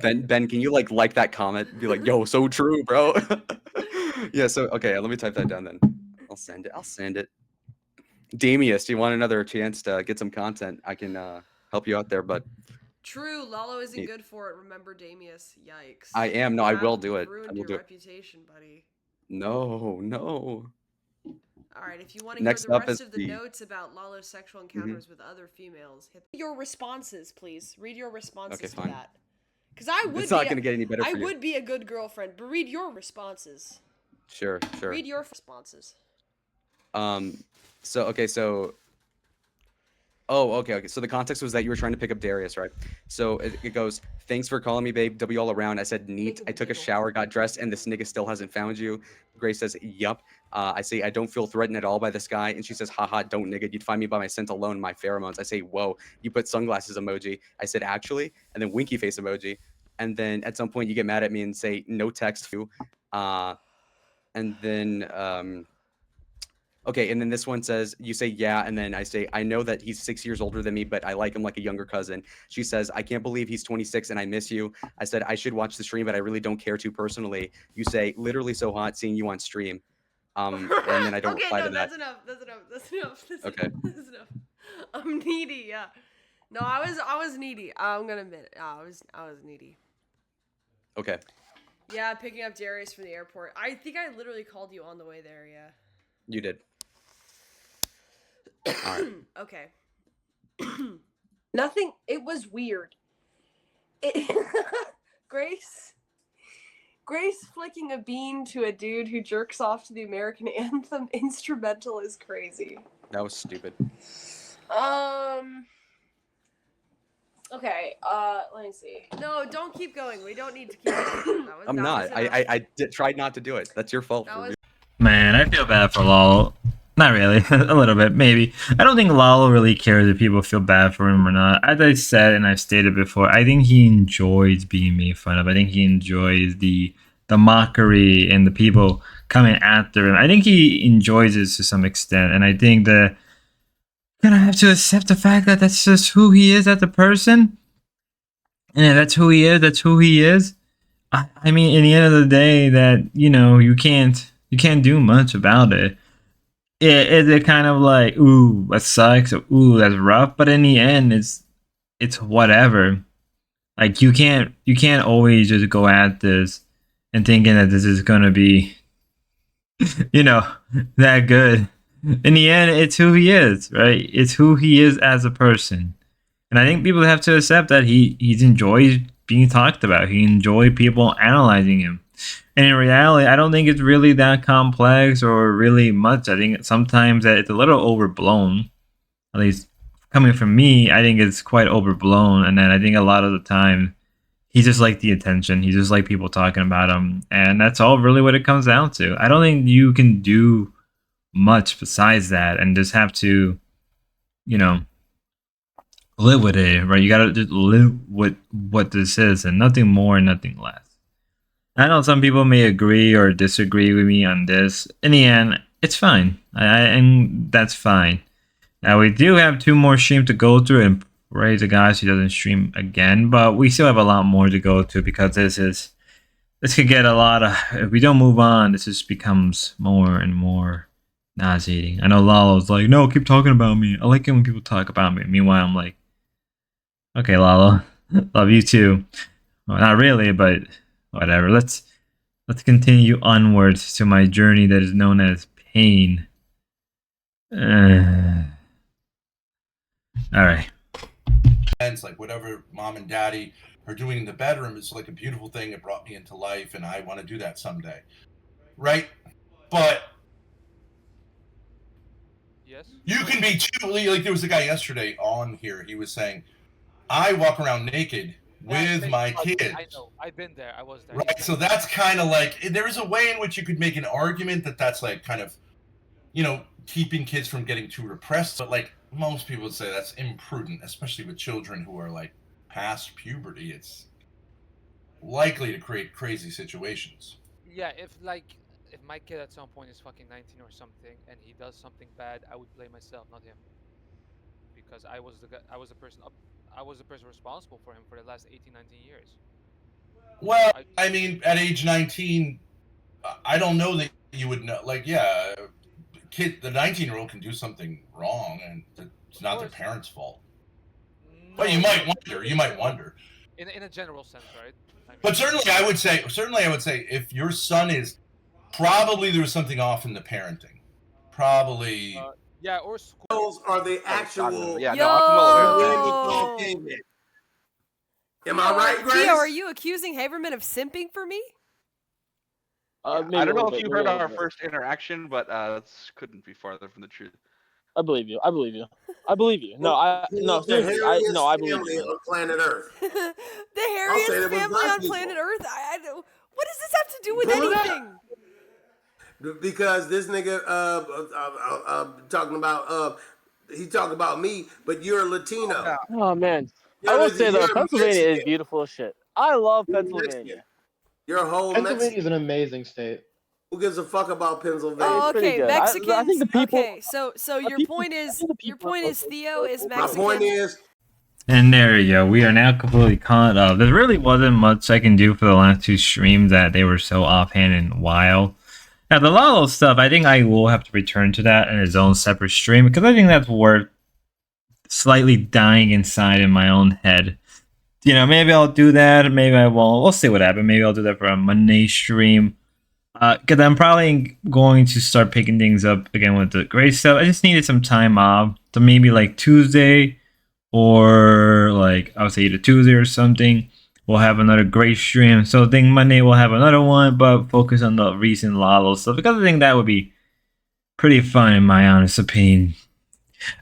Ben, can you like that comment? Be like, yo, so true, bro. Yeah, so okay, let me type that down then. I'll send it. Damius, do you want another chance to get some content? I can help you out there, but true, Lalo isn't good for it. Remember Damius. Yikes. I am. No, I will do it. Ruined your reputation, buddy. No. All right, if you want to hear the rest of the notes about Lalo's sexual encounters with other females, hit your responses, please. Read your responses to that. Because it's not going to get any better for you. I would be a good girlfriend, but read your responses. Sure. Read your responses. Okay. So the context was that you were trying to pick up Darius, right? So it goes, thanks for calling me, babe. W all around. I said, neat. I took a shower, got dressed, and this nigga still hasn't found you. Grace says, yup. I say, I don't feel threatened at all by this guy. And she says, haha, don't nigga. You'd find me by my scent alone, my pheromones. I say, whoa. You put sunglasses emoji. I said, actually? And then winky face emoji. And then at some point you get mad at me and say, no text you. And then, okay, and then this one says, you say, yeah, and then I say, I know that he's 6 years older than me, but I like him like a younger cousin. She says, I can't believe he's 26 and I miss you. I said, I should watch the stream, but I really don't care to personally. You say, literally so hot seeing you on stream. And then I don't reply to that. That's enough. Okay. That's enough. I'm needy, yeah. No, I was needy. I'm gonna admit it. I was needy. Okay. Yeah, picking up Darius from the airport. I think I literally called you on the way there, yeah. You did. All right. Okay. Nothing. It was weird. Grace flicking a bean to a dude who jerks off to the American anthem instrumental is crazy. That was stupid. Okay. Let me see. No, don't keep going. We don't need to keep going. I'm not. I tried not to do it. That's your fault. Man, I feel bad for Lalo. Not really. A little bit, maybe. I don't think Lalo really cares if people feel bad for him or not. As I said and I've stated before, I think he enjoys being made fun of. I think he enjoys the the mockery and the people coming after him. I think he enjoys it to some extent, and I think that you're gonna have to accept the fact that that's just who he is as a person, and if that's who he is. That's who he is. I mean, in the end of the day, that you can't do much about it. It's kind of like, ooh, that sucks, or ooh, that's rough, but in the end, it's whatever. Like you can't always just go at this and thinking that this is gonna be that good. In the end, it's who he is, right? It's who he is as a person. And I think people have to accept that he enjoys being talked about. He enjoys people analyzing him. And in reality, I don't think it's really that complex or really much. I think sometimes that it's a little overblown. At least coming from me, I think it's quite overblown. And then I think a lot of the time, he just like the attention. He just like people talking about him. And that's all really what it comes down to. I don't think you can do much besides that and just have to, live with it, right? You gotta just live with what this is and nothing more, nothing less. I know some people may agree or disagree with me on this. In the end, it's fine. And that's fine. Now, we do have 2 more streams to go through, and pray to God he doesn't stream again, but we still have a lot more to go to because this could get a lot of, if we don't move on, this just becomes more and more nauseating. I know Lalo's like, no, keep talking about me. I like it when people talk about me. Meanwhile, I'm like, okay, Lalo, love you too. Well, not really, but whatever. Let's continue onwards to my journey that is known as pain. All right. Like whatever mom and daddy are doing in the bedroom is like a beautiful thing. It brought me into life, and I want to do that someday, right? But yes, you can be too. Like there was a guy yesterday on here. He was saying, "I walk around naked with my kids." I know. I've been there. I was there. Right. So that's kind of like there is a way in which you could make an argument that that's like kind of, keeping kids from getting too repressed. But like most people would say that's imprudent, especially with children who are like past puberty. It's likely to create crazy situations. Yeah, if my kid at some point is fucking 19 or something and he does something bad, I would blame myself, not him, because I was the person responsible for him for the last 18, 19 years. Well, I mean, at age 19, I don't know that you would know. Like, yeah, the 19-year-old can do something wrong, and it's not their parents' fault. But you might wonder. You might wonder. In a general sense, right? I mean, but certainly, I would say, if your son is, probably there was something off in the parenting. Probably. Yeah, or schools. Those are the actual. Yeah, no, I'm well aware of that. Am I right, Grace? Theo, are you accusing Haberman of simping for me? I don't know if you heard our first interaction, but this couldn't be farther from the truth. I believe you. No, seriously, I believe you. On planet Earth. The hairiest family on planet Earth. What does this have to do with anything? Because this nigga talking about he talking about me, but you're a Latino. Oh man, I will say though, Pennsylvania is beautiful as shit. I love Pennsylvania. Your whole Pennsylvania is an amazing state. Who gives a fuck about Pennsylvania? Oh, okay, Mexicans. I think the people, okay, so your point is Theo is Mexican. My point is. And there you go. We are now completely caught up. There really wasn't much I can do for the last 2 streams that they were so offhand and wild. Now, the Lalo stuff, I think I will have to return to that in its own separate stream because I think that's worth slightly dying inside in my own head. Maybe I'll do that. Maybe I won't. We'll see what happens. Maybe I'll do that for a Monday stream. Because I'm probably going to start picking things up again with the Grace stuff. I just needed some time off. So maybe like Tuesday or like I would say either Tuesday or something. We'll have another great stream. So I think Monday we'll have another one, but focus on the recent Lalo stuff because I think that would be pretty fun in my honest opinion.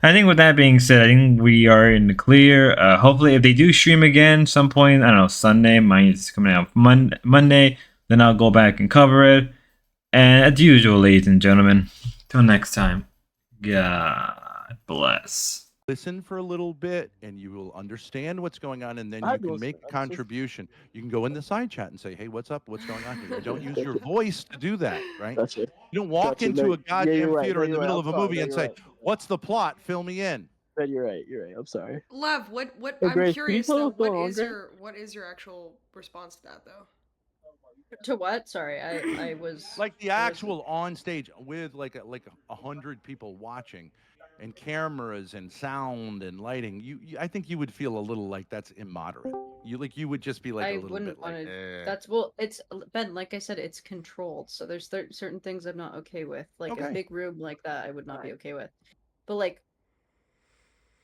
I think with that being said, I think we are in the clear. Hopefully if they do stream again some point, I don't know, Sunday, mine is coming out Monday, then I'll go back and cover it. And as usual, ladies and gentlemen, till next time, God bless. listen for a little bit and you will understand what's going on, and then I you can listen. make a I'm just- contribution. You can go in the side chat and say, hey, what's up? What's going on here? You don't use your voice to do that, right? Gotcha. You don't walk Gotcha. into No, a yeah, you're goddamn right. theater No, in the you're right. middle I'm of a sorry. movie No, and you're say, right. what's the plot? Fill me in. Ben, you're right. You're right. I'm sorry. Lev, what Hey, I'm Grace, can you curious tell though, us what's going on, what is your actual response to that though? To what? Sorry, I was Like the I was- actual on stage with like 100 people watching, and cameras and sound and lighting. I think you would feel a little like that's immoderate. You would just be like I a little wouldn't bit like. want to. That's well, it's Ben. Like I said, it's controlled. So there's certain things I'm not okay with. Like a Okay. big room like that, I would not be okay with. But like,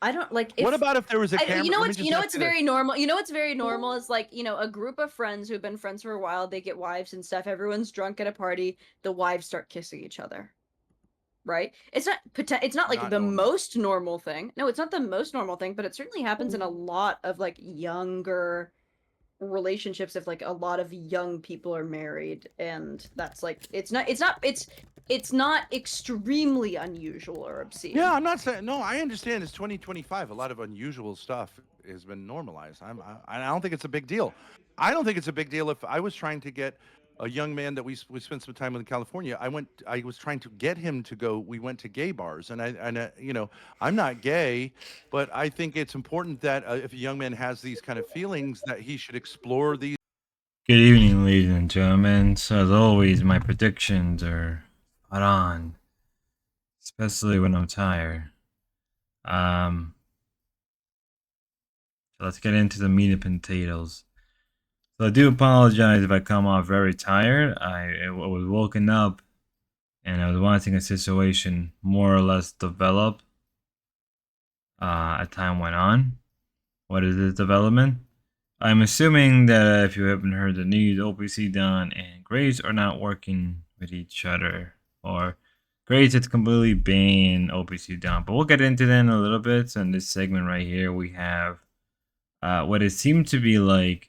I don't like. If, What about if there was a camera? You know Let me what's just ask what's you this. very normal. You know what's very normal is like a group of friends who've been friends for a while. They get wives and stuff. Everyone's drunk at a party. The wives start kissing each other. Right? It's not like Not the normal. most normal thing. No, it's not the most normal thing, but it certainly happens in a lot of like younger relationships if like a lot of young people are married, and that's like it's not extremely unusual or obscene. Yeah, I'm not saying no. I understand. It's 2025. A lot of unusual stuff has been normalized. I don't think it's a big deal. I don't think it's a big deal if I was trying to get a young man that we spent some time with in California. I was trying to get him to go. We went to gay bars, and I'm not gay, but I think it's important that if a young man has these kind of feelings, that he should explore these. Good evening, ladies and gentlemen. So as always, my predictions are spot on, especially when I'm tired. So let's get into the meat and potatoes. So I do apologize if I come off very tired. I was woken up and I was watching a situation more or less develop as time went on. What is this development? I'm assuming that if you haven't heard the news, OPC Don and Grace are not working with each other. Or Grace has completely banned OPC Don. But we'll get into that in a little bit. So in this segment right here, we have what it seemed to be like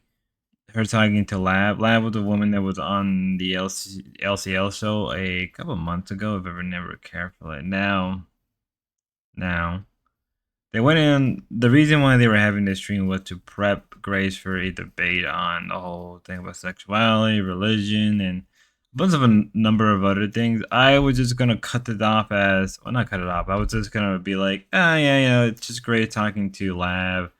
her talking to Lab. Lab was a woman that was on the LCL show a couple months ago, if I remember carefully. Now, they went in. The reason why they were having this stream was to prep Grace for a debate on the whole thing about sexuality, religion, and a bunch of a number of other things. I was just gonna cut it off as, well, not cut it off. I was just gonna be like, yeah, it's just great talking to Lab.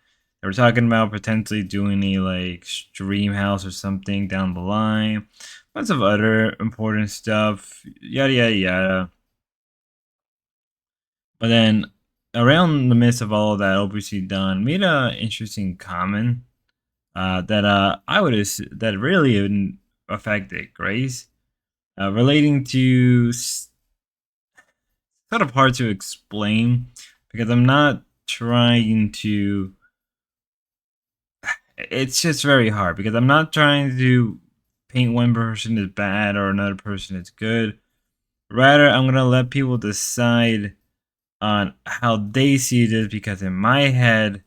They were talking about potentially doing a like stream house or something down the line. Bunch of other important stuff. Yada yada yada. But then around the midst of all of that, OPC Don made an interesting comment that that really affected Grace, relating to sort of hard to explain because I'm not trying to. It's just very hard because I'm not trying to paint one person as bad or another person as good. Rather, I'm gonna let people decide on how they see this, because in my head,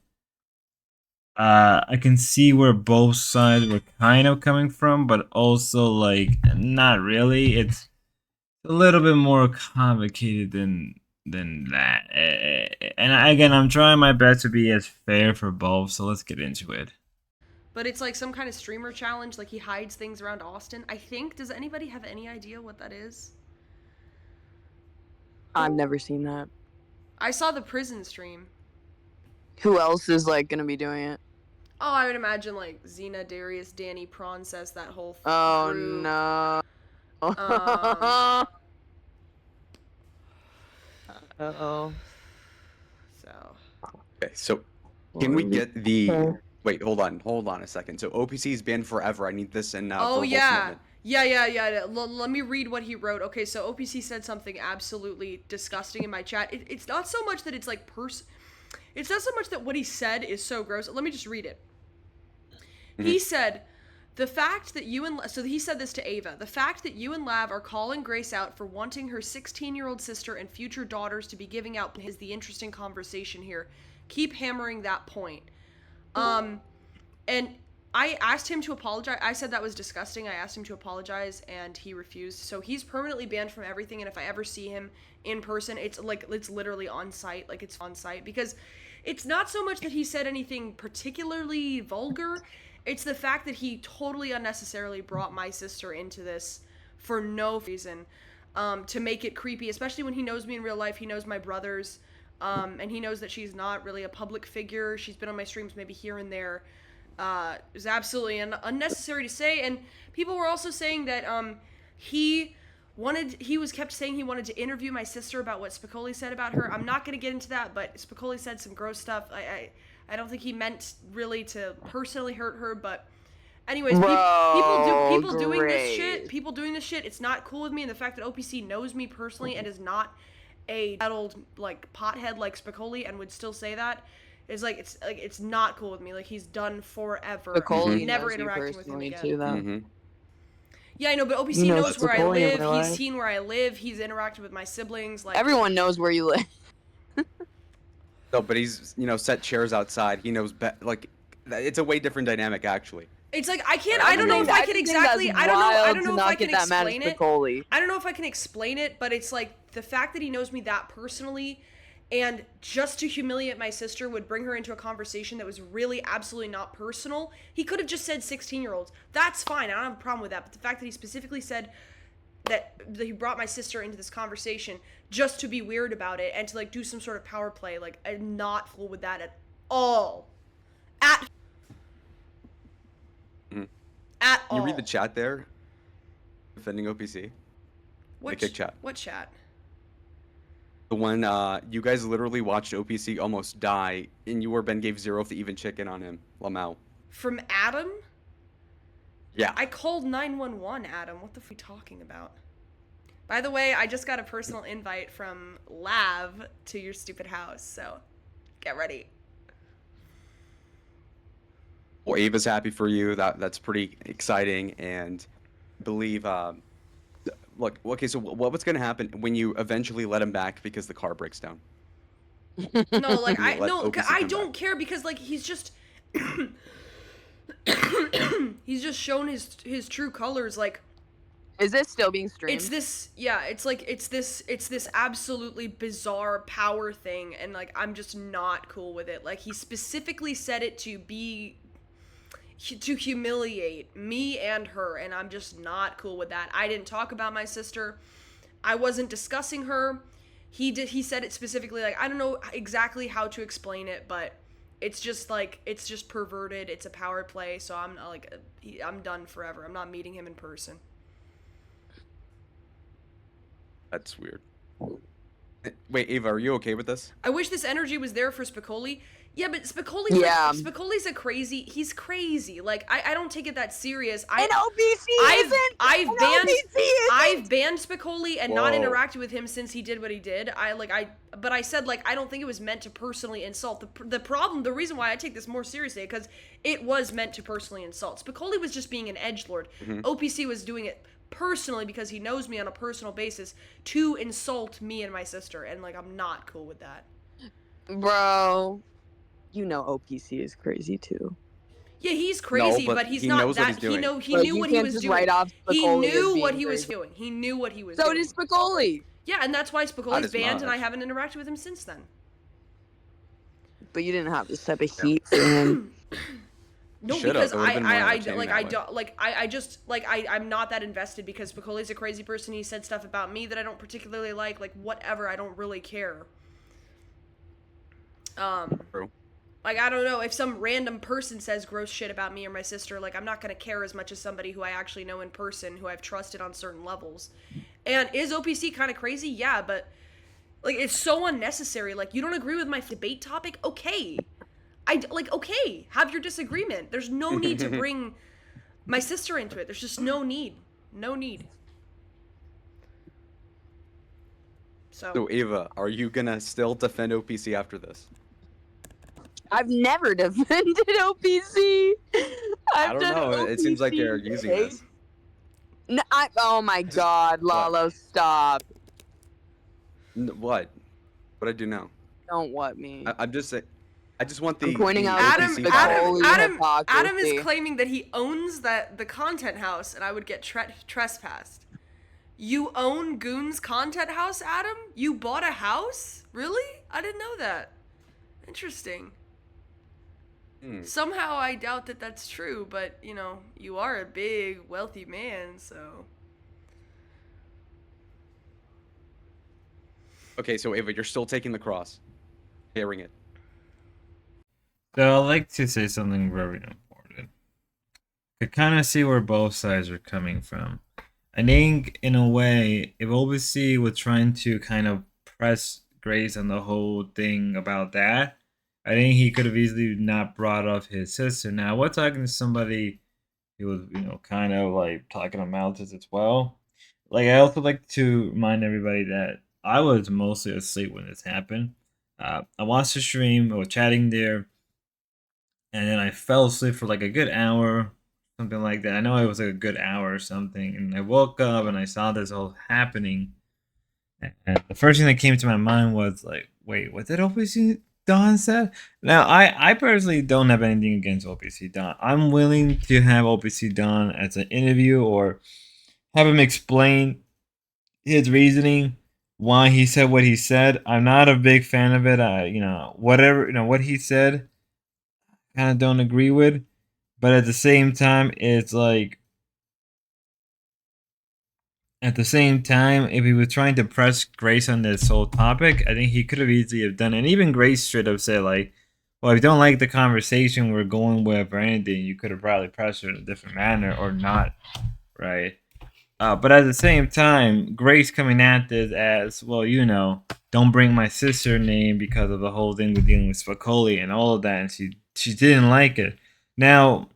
I can see where both sides were kind of coming from, but also like not really. It's a little bit more complicated than that. And again, I'm trying my best to be as fair for both. So let's get into it. But it's like some kind of streamer challenge, like he hides things around Austin. I think. Does anybody have any idea what that is? I've never seen that. I saw the prison stream. Who else is like gonna be doing it? Oh, I would imagine like Xena, Darius, Danny, Prancess, that whole Oh group. no. Uh-oh. So. Okay, so can we get the... Wait, hold on a second. So OPC's banned forever. I need this in verbal Yeah. commitment. Yeah. Let me read what he wrote. Okay, so OPC said something absolutely disgusting in my chat. It's not so much that it's like it's not so much that what he said is so gross. Let me just read it. He said, the fact that you and... So he said this to Ava. The fact that you and Lav are calling Grace out for wanting her 16-year-old sister and future daughters to be giving out is the interesting conversation here. Keep hammering that point. And I asked him to apologize. I said that was disgusting. I asked him to apologize, and he refused. So he's permanently banned from everything. And if I ever see him in person, it's literally on site. Like, it's on site, because it's not so much that he said anything particularly vulgar. It's the fact that he totally unnecessarily brought my sister into this for no reason, to make it creepy. Especially when he knows me in real life. He knows my brothers, and he knows that she's not really a public figure. She's been on my streams maybe here and there. It was absolutely unnecessary to say, and people were also saying that he kept saying he wanted to interview my sister about what Spicoli said about her. I'm not going to get into that, but Spicoli said some gross stuff. I don't think he meant really to personally hurt her, but anyways, people doing this shit, it's not cool with me, and the fact that OPC knows me personally and is not a addled like pothead like Spicoli and would still say that. It's not cool with me. Like, he's done forever. Spicoli Never knows you interacting with him personally, again. too, though. Yeah, I know, but OPC knows where I live. He's seen where I live. He's interacted with my siblings. Like, Everyone knows where you live. No, but he's set chairs outside. He knows like it's a way different dynamic actually. It's like I don't know if I can exactly. I don't know if I can explain it. I don't know if I can explain it, but it's like the fact that he knows me that personally. And just to humiliate my sister would bring her into a conversation that was really absolutely not personal. He could have just said 16-year-olds. That's fine. I don't have a problem with that. But the fact that he specifically said that he brought my sister into this conversation just to be weird about it and to like do some sort of power play, like, I'm not cool with that at all. At all. You read the chat there? Defending OPC? What the kick chat. What chat? The one you guys literally watched OPC almost die, and you or Ben gave 0 for even chicken on him, Lamau. From Adam? Yeah. I called 911, Adam. What the f*** are you talking about? By the way, I just got a personal invite from Lav to your stupid house, so get ready. Well, Ava's happy for you. That's pretty exciting, and I believe look, okay, so what's going to happen when you eventually let him back because the car breaks down? No, like, I don't care, because, like, he's just... he's just shown his true colors, like... Is this still being streamed? It's this, yeah, it's this absolutely bizarre power thing, and, like, I'm just not cool with it. Like, he specifically said it to humiliate me and her, and I'm just not cool with that. I didn't talk about my sister. I wasn't discussing her. He said it specifically. Like, I don't know exactly how to explain it, but it's just like, it's just perverted. It's a power play, so I'm like, I'm done forever. I'm not meeting him in person. That's weird. Wait, Ava, are you okay with this? I wish this energy was there for Spicoli. Yeah, but Spicoli's Spicoli's he's crazy. Like, I don't take it that serious. And OPC I've banned Spicoli and not interacted with him since he did what he did. But I said, like, I don't think it was meant to personally insult. The reason why I take this more seriously, because it was meant to personally insult. Spicoli was just being an edgelord. OPC was doing it personally because he knows me on a personal basis to insult me and my sister, and, like, I'm not cool with that. Bro, you know OPC is crazy too. Yeah, he's crazy, but he's not that. He knew what he was doing. He knew what he was doing. He knew what he was doing. So did Spicoli. Yeah, and that's why Spicoli's banned, and I haven't interacted with him since then. But you didn't have this type of heat for him. No, because I'm not that invested, because Spicoli's a crazy person. He said stuff about me that I don't particularly like whatever. I don't really care. True. Like, I don't know, if some random person says gross shit about me or my sister, like, I'm not gonna care as much as somebody who I actually know in person, who I've trusted on certain levels. And is OPC kind of crazy? Yeah, but, like, it's so unnecessary. Like, you don't agree with my debate topic? Okay. Okay, have your disagreement. There's no need to bring my sister into it. There's just no need. No need. So, Ava, are you gonna still defend OPC after this? I've never defended OPC. I don't know. It seems like you're using this. No, oh my God, Lalo, stop. What? What'd I do now? Don't what me. I'm just saying. I just want the I'm pointing the out Adam, OPC Adam, followers. Adam is claiming that he owns the content house, and I would get trespassed. You own Goon's content house, Adam? You bought a house? Really? I didn't know that. Interesting. Somehow I doubt that that's true, but you know, you are a big, wealthy man, so. Okay, so Ava, you're still taking the cross. Bearing it. So I'd like to say something very important. I kind of see where both sides are coming from. I think, in a way, if OBC was trying to kind of press Grace on the whole thing about that, I think he could have easily not brought up his sister. Now, we're talking to somebody who was, kind of like talking about this as well. Like, I also like to remind everybody that I was mostly asleep when this happened. I watched the stream, I was chatting there, and then I fell asleep for like a good hour, something like that. I know it was like a good hour or something, and I woke up and I saw this all happening. And the first thing that came to my mind was like, wait, what did OPC Don said? Now, I personally don't have anything against OPC Don. I'm willing to have OPC Don as an interview or have him explain his reasoning why he said what he said. I'm not a big fan of it. Whatever, what he said, kind of don't agree with. But at the same time, it's like, at the same time, if he was trying to press Grace on this whole topic, I think he could have easily have done it. And even Grace straight up said, like, well, if you don't like the conversation we're going with or anything, you could have probably pressed her in a different manner or not, right? But at the same time, Grace coming at this as, well, don't bring my sister name because of the whole thing with dealing with Spicoli and all of that, and she didn't like it. Now,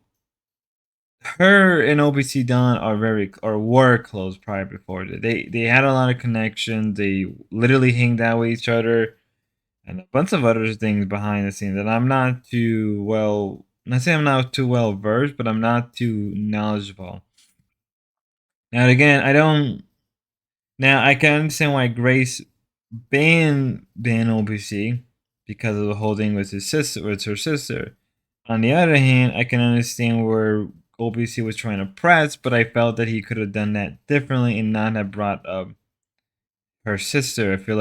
her and OBC Don were close prior before that. They had a lot of connections. They literally hanged out with each other, and a bunch of other things behind the scenes that I'm not too well. Not saying I'm not too well versed, but I'm not too knowledgeable. Now again, I don't. Now I can understand why Grace banned OBC because of the whole thing with her sister. On the other hand, I can understand where OBC was trying to press, but I felt that he could have done that differently and not have brought up her sister. I feel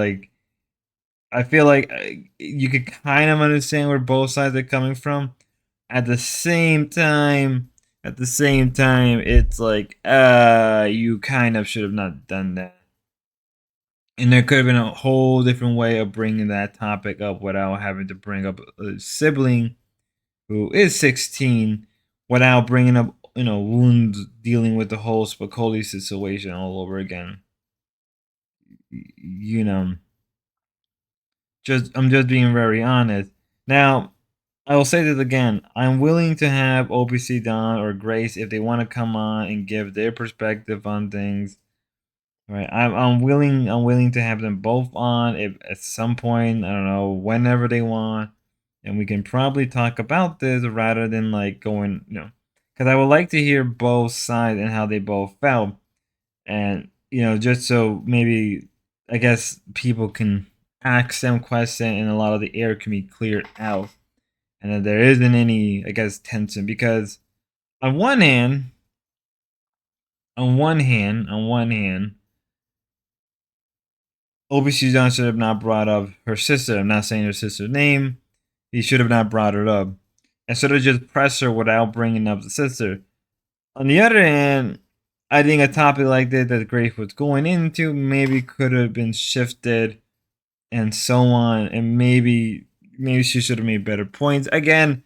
like you could kind of understand where both sides are coming from. At the same time, it's like, you kind of should have not done that. And there could have been a whole different way of bringing that topic up without having to bring up a sibling who is 16 without bringing up, wounds dealing with the whole Spicoli situation all over again. I'm just being very honest. Now, I will say this again. I'm willing to have OPC Don or Grace if they want to come on and give their perspective on things. Right, I'm willing to have them both on if at some point, I don't know, whenever they want, and we can probably talk about this rather than like going, because I would like to hear both sides and how they both felt, and just so maybe I guess people can ask them questions and a lot of the air can be cleared out, and that there isn't any, I guess, tension because on one hand, OBC John should have not brought up her sister. I'm not saying her sister's name. He should have not brought her up. And should have just pressed her without bringing up the sister. On the other hand, I think a topic like this that Grace was going into maybe could have been shifted and so on. And maybe she should have made better points. Again,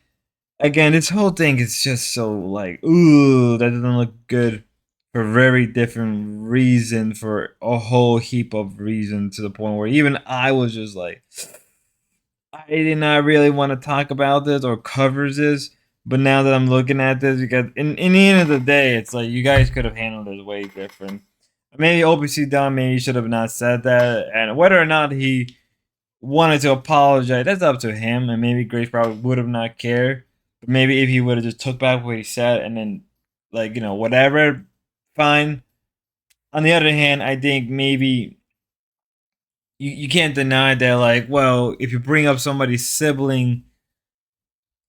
this whole thing is just so like, ooh, that doesn't look good for very different reason, for a whole heap of reasons, to the point where even I was just like, I did not really want to talk about this or cover this. But now that I'm looking at this, because in the end of the day, it's like you guys could have handled it way different. Maybe OPC Don maybe should have not said that, and whether or not he wanted to apologize, that's up to him. And maybe Grace probably would have not cared. But maybe if he would have just took back what he said and then, like, whatever, fine. On the other hand, I think maybe you can't deny that, like, well, if you bring up somebody's sibling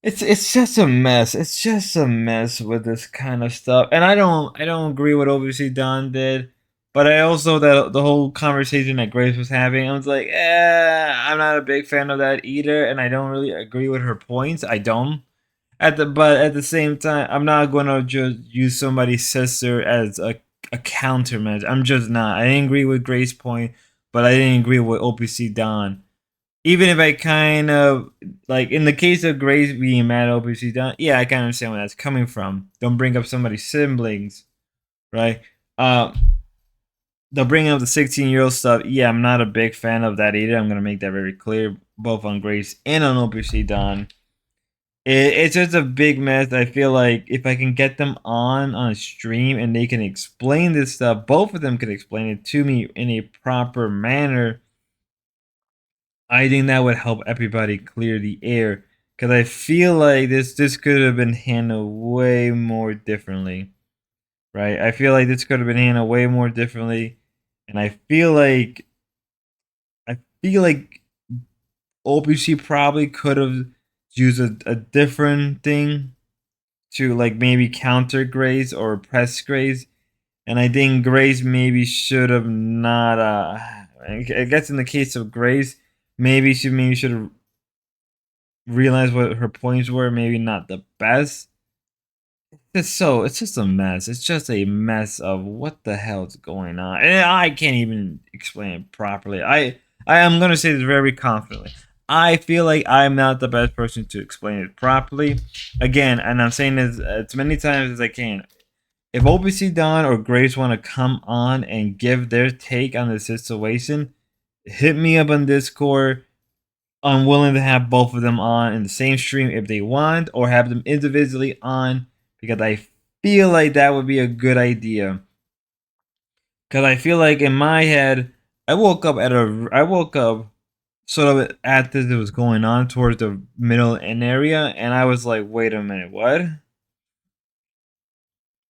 It's just a mess. It's just a mess with this kind of stuff. And I don't agree with obviously Don did, but I also the whole conversation that Grace was having, I was like, I'm not a big fan of that either, and I don't really agree with her points. I don't. But at the same time, I'm not gonna just use somebody's sister as a countermeasure. I'm just not. I didn't agree with Grace's point, but I didn't agree with OPC Don. Even if I kind of like in the case of Grace being mad at OPC Don, yeah, I kind of understand where that's coming from. Don't bring up somebody's siblings, right? They'll bring up the 16-year-old stuff. Yeah, I'm not a big fan of that either. I'm gonna make that very clear, both on Grace and on OPC Don. It's just a big mess. I feel like if I can get them on a stream and they can explain this stuff, both of them can explain it to me in a proper manner. I think that would help everybody clear the air, because I feel like this could have been handled way more differently, right? I feel like this could have been handled way more differently, and I feel like OPC probably could have used a different thing to like maybe counter Grace or press Grace, and I think Grace maybe should have not. I guess in the case of Grace, maybe she should have realized what her points were. Maybe not the best. It's just a mess. It's just a mess of what the hell's going on, and I can't even explain it properly. I am gonna say this very confidently. I feel like I'm not the best person to explain it properly. Again, and I'm saying this as many times as I can. If OPC Don or Grace want to come on and give their take on the situation, hit me up on Discord. I'm willing to have both of them on in the same stream if they want, or have them individually on, because I feel like that would be a good idea. Because I feel like in my head, I woke up sort of at this was going on towards the middle end area, and I was like, wait a minute, what?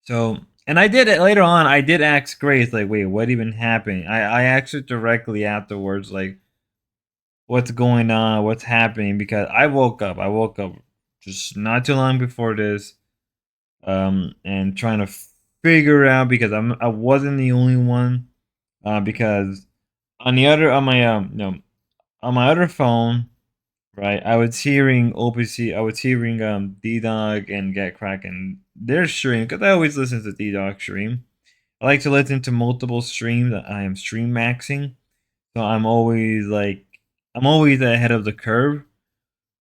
So, and I did it later on. I did ask Grace, like, wait, what even happened? I asked her directly afterwards, like, what's going on, what's happening? Because I woke up. I woke up just not too long before this, and trying to figure out, because I wasn't the only one, because on my no, on my other phone, right, I was hearing OPC, I was hearing D Dog and Get Kraken their stream, because I always listen to D Dog stream. I like to listen to multiple streams. I am stream maxing, so I'm always ahead of the curve.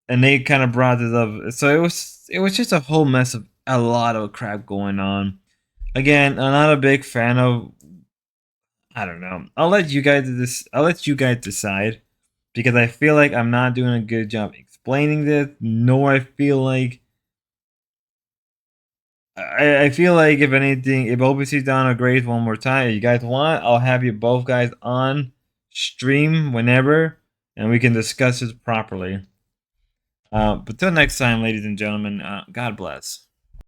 And they kind of brought this up, so it was just a whole mess of a lot of crap going on. Again, I'm not a big fan of. I don't know. I'll let you guys decide, because I feel like I'm not doing a good job explaining this. Nor I feel like I feel like if anything, if OPC's down or Grace one more time, if you guys want, I'll have you both guys on stream whenever, and we can discuss this properly. But till next time, ladies and gentlemen, God bless.